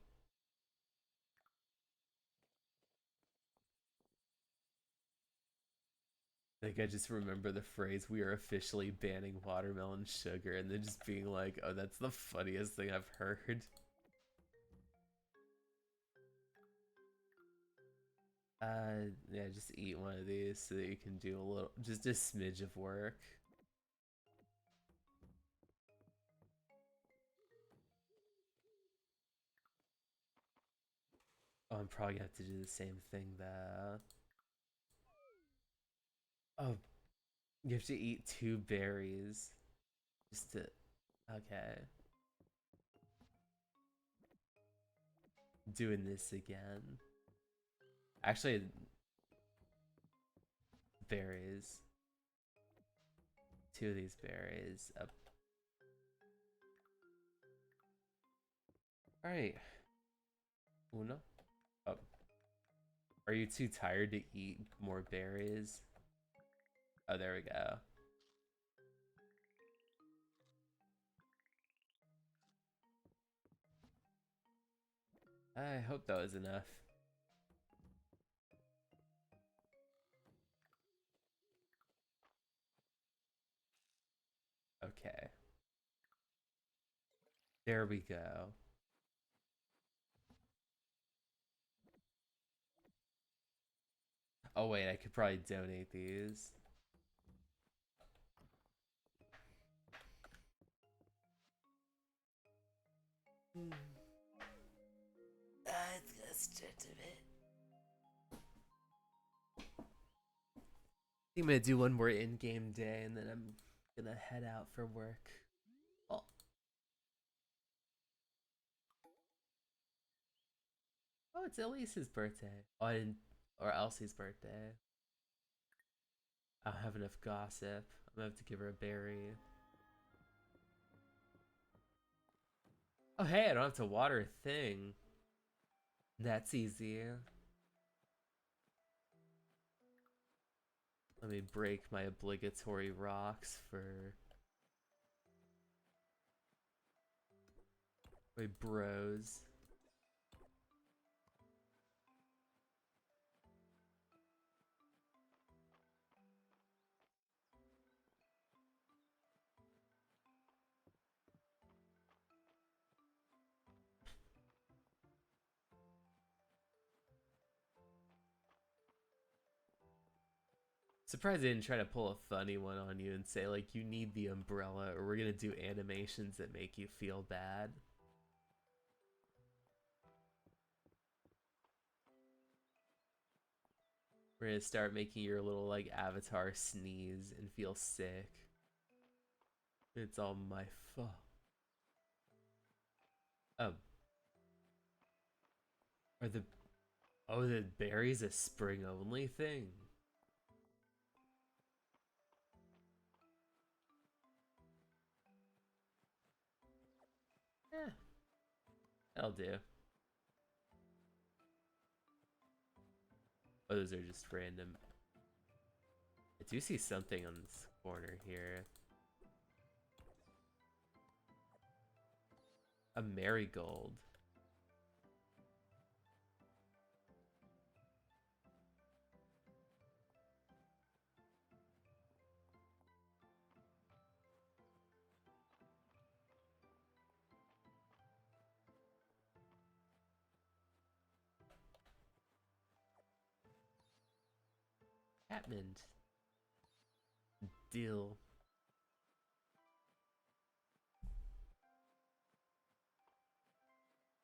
like I just remember the phrase, we are officially banning watermelon sugar, and then just being like, oh, that's the funniest thing I've heard. Yeah, just eat one of these so that you can do a little, just a smidge of work. Oh, I'm probably gonna have to do the same thing though. Oh, you have to eat 2 berries just to, okay. Doing this again. Actually, berries. 2 of these berries. Alright. Uno. Oh. Are you too tired to eat more berries? Oh, there we go. I hope that was enough. Okay. There we go. Oh wait, I could probably donate these. It's gonna stretch a bit. I think I'm gonna do one more in-game day and then I'm gonna head out for work. Oh, oh, it's Elise's birthday. Oh, I didn't, or Elsie's birthday. I don't have enough gossip. I'm gonna have to give her a berry. Oh, hey, I don't have to water a thing. That's easy. Let me break my obligatory rocks for my bros. Surprised they didn't try to pull a funny one on you and say like, you need the umbrella or we're gonna do animations that make you feel bad. We're gonna start making your little like avatar sneeze and feel sick. It's all my fault. Oh, are the, oh, the berries a spring only thing? Eh, that'll do. Oh, those are just random. do see something on this corner here. A marigold. Catmint. Deal.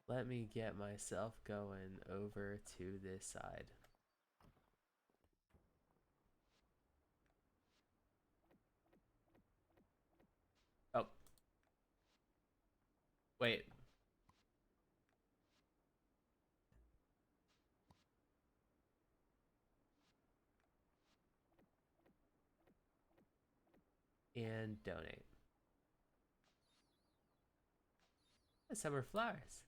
Let me get myself going over to this side. Oh. Wait. And donate. Summer flowers.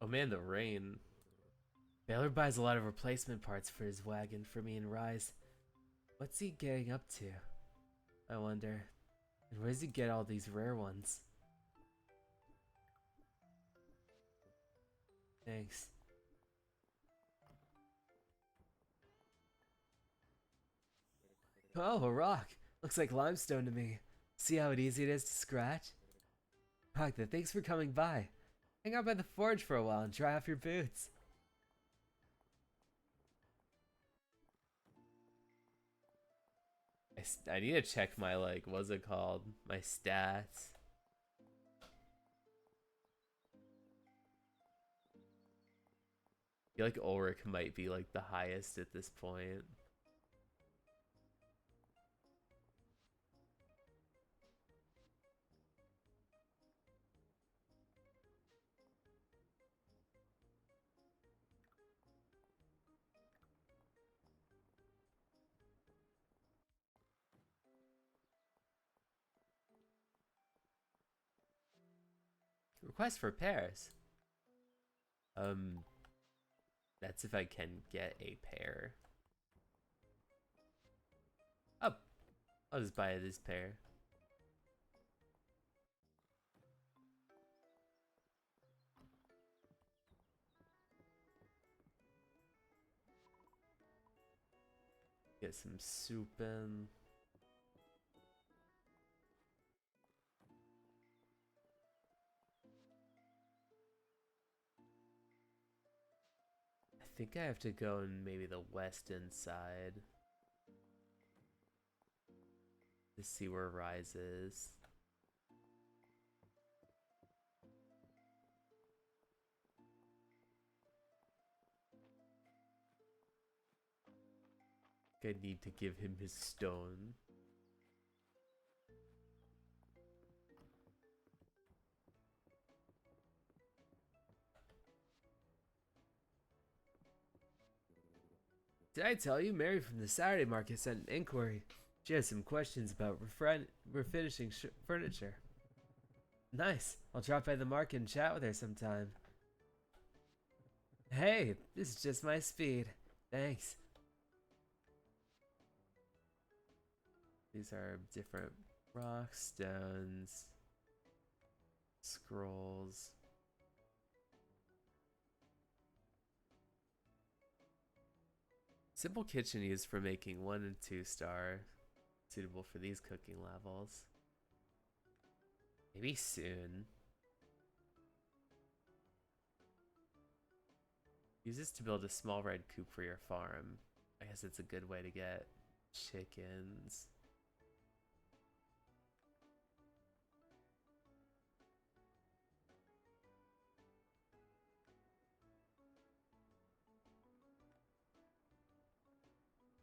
Oh man, the rain. Baylor buys a lot of replacement parts for his wagon for me and Rise. What's he getting up to? I wonder. And where does he get all these rare ones? Thanks. Oh, a rock. Looks like limestone to me. See how easy it is to scratch? Magda, thanks for coming by. Hang out by the forge for a while and try off your boots. I need to check my, like, what's it called? My stats. I feel like Ulrich might be, like, the highest at this point. Request for pairs. That's if I can get a pair. Oh, I'll just buy this pair. Get some soup in. I think I have to go in maybe the western side to see where Rise is. I need to give him his stone. Did I tell you Mary from the Saturday market sent an inquiry? She has some questions about refinishing furniture. Nice. I'll drop by the market and chat with her sometime. Hey, this is just my speed. Thanks. These are different rocks, stones, scrolls. Simple kitchen used for making 1 and 2 star. Suitable for these cooking levels. Maybe soon. Use this to build a small red coop for your farm. I guess it's a good way to get chickens.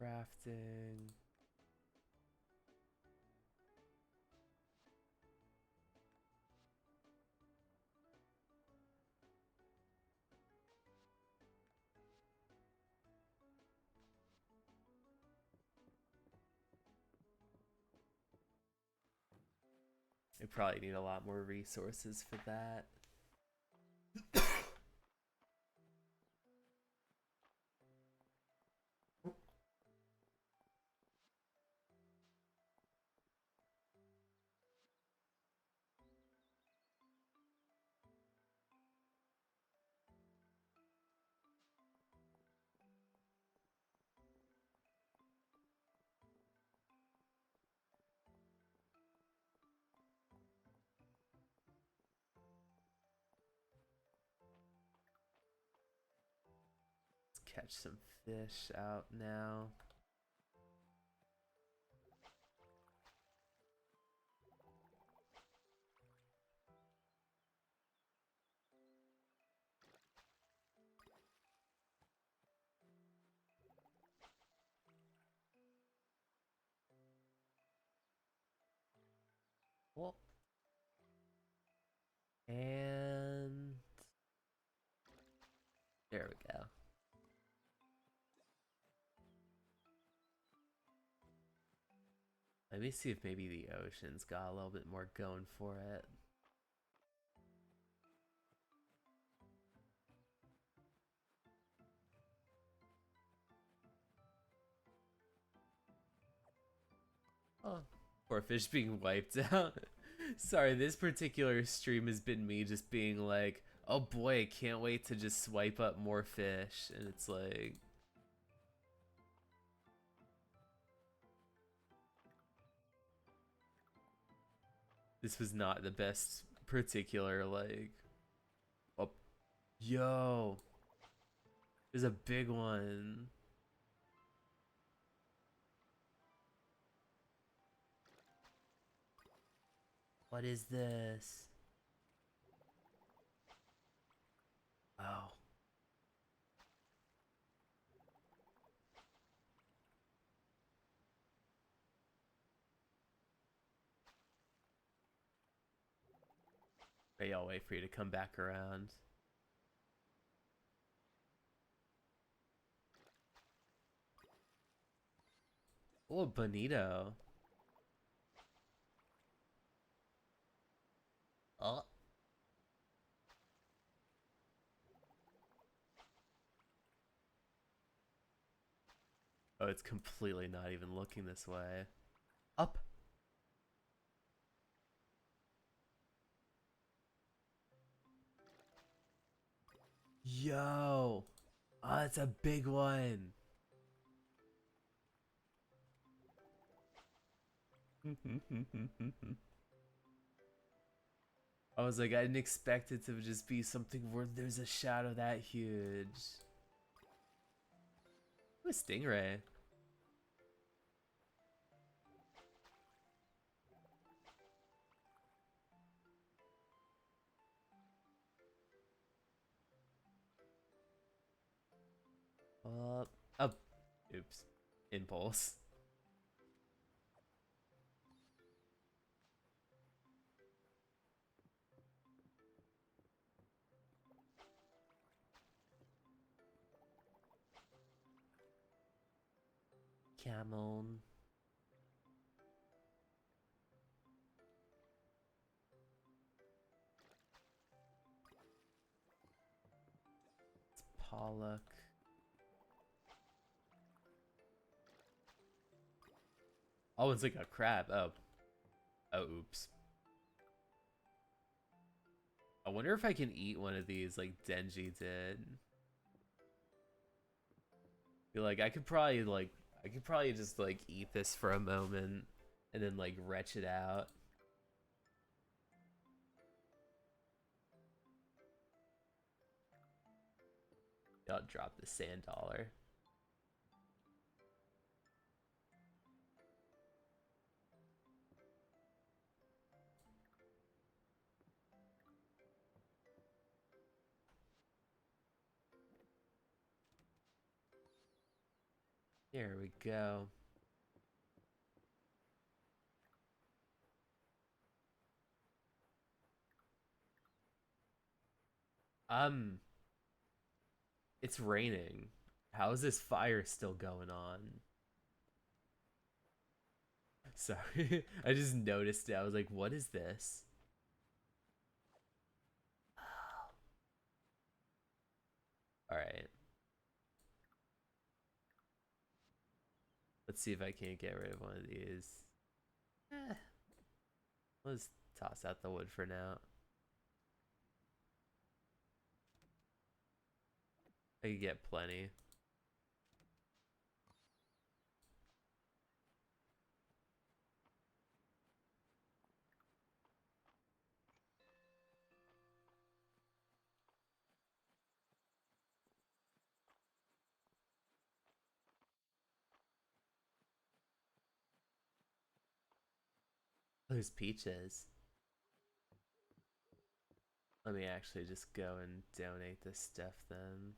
Crafting. I probably need a lot more resources for that. Let's catch some fish out now. Well, and there we go. Let me see if maybe the ocean's got a little bit more going for it. Oh, poor fish being wiped out. Sorry, this particular stream has been me just being like, oh boy, I can't wait to just swipe up more fish. And it's like, this was not the best particular, like, oh, yo, there's a big one. What is this? Oh. Maybe I'll wait for you to come back around. Oh, bonito. Oh. Oh, it's completely not even looking this way. Up. Yo. Oh, it's a big one. I was like, I didn't expect it to just be something where there's a shadow that huge. Ooh, a stingray. Oh, oops. Impulse. Camel. It's pollock. Oh, it's like a crab. Oh. Oh, oops. I wonder if I can eat one of these like Denji did. Feel like I could probably just like eat this for a moment and then like retch it out. I'll drop the sand dollar. There we go. Um, it's raining. How is this fire still going on? Sorry. I just noticed it. I was like, what is this? Alright. Let's see if I can't get rid of one of these. Eh, let's toss out the wood for now. I could get plenty. Those peaches. Let me actually just go and donate this stuff then.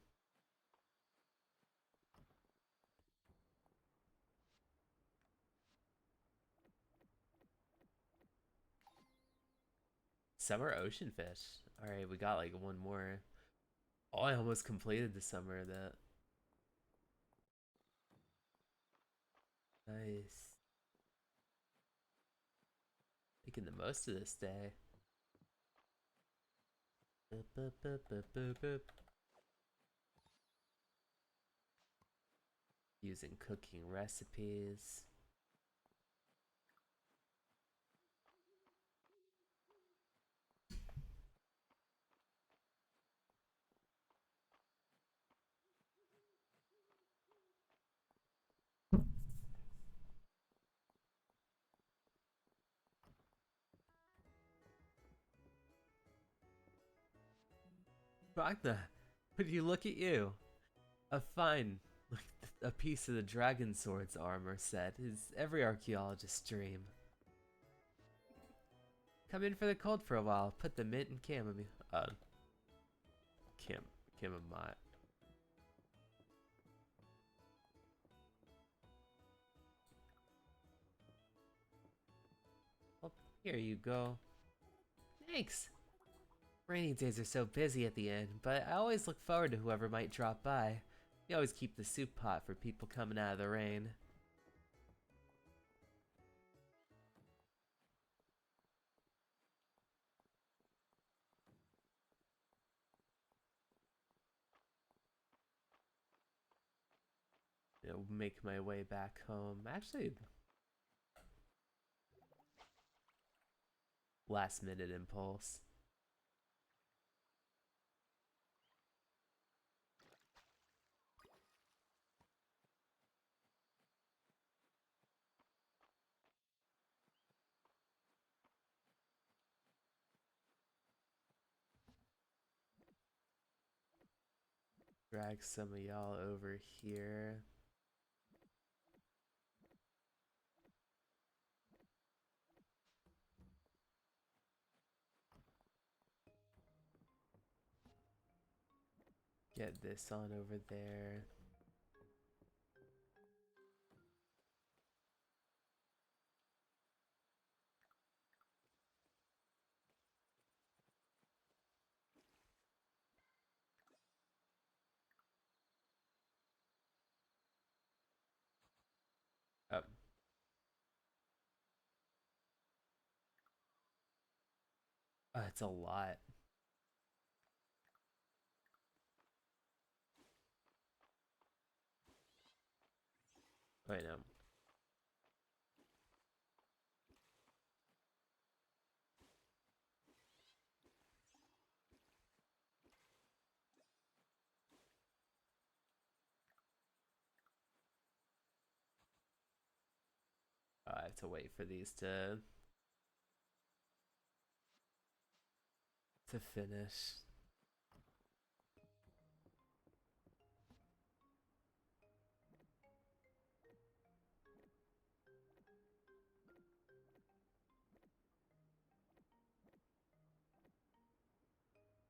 Summer ocean fish. Alright, we got like one more. Oh, I almost completed the summer of that. Nice. Making the most of this day. Boop, boop, boop, boop, boop, boop. Using cooking recipes. Ragna, would you look at you? A fine, like a piece of the dragon sword's armor set is every archaeologist's dream. Come in for the cold for a while. Put the mint and chamomile. Cam, chamomile. Well, here you go. Thanks. Rainy days are so busy at the inn, but I always look forward to whoever might drop by. We always keep the soup pot for people coming out of the rain. Make my way back home. Actually, last minute impulse. Drag some of y'all over here. Get this on over there. Oh, it's a lot. Wait, no. I have to wait for these to finish.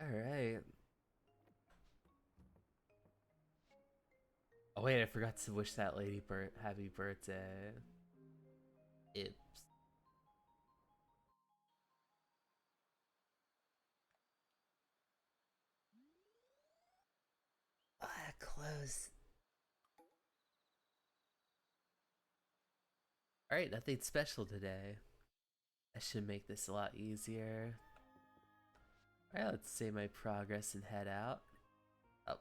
All right. Oh wait, I forgot to wish that lady happy birthday. Ips. Ah, close. Alright, nothing special today. I should make this a lot easier. Alright, let's save my progress and head out. Oh.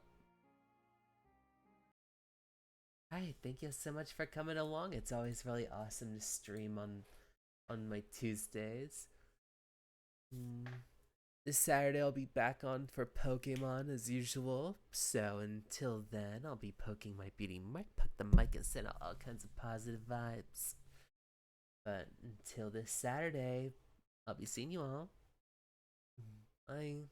Hi, thank you so much for coming along. It's always really awesome to stream on my Tuesdays. This Saturday I'll be back on for Pokemon as usual. So until then, I'll be poking my beauty mark, poke the mic and send out all kinds of positive vibes. But until this Saturday, I'll be seeing you all. Bye.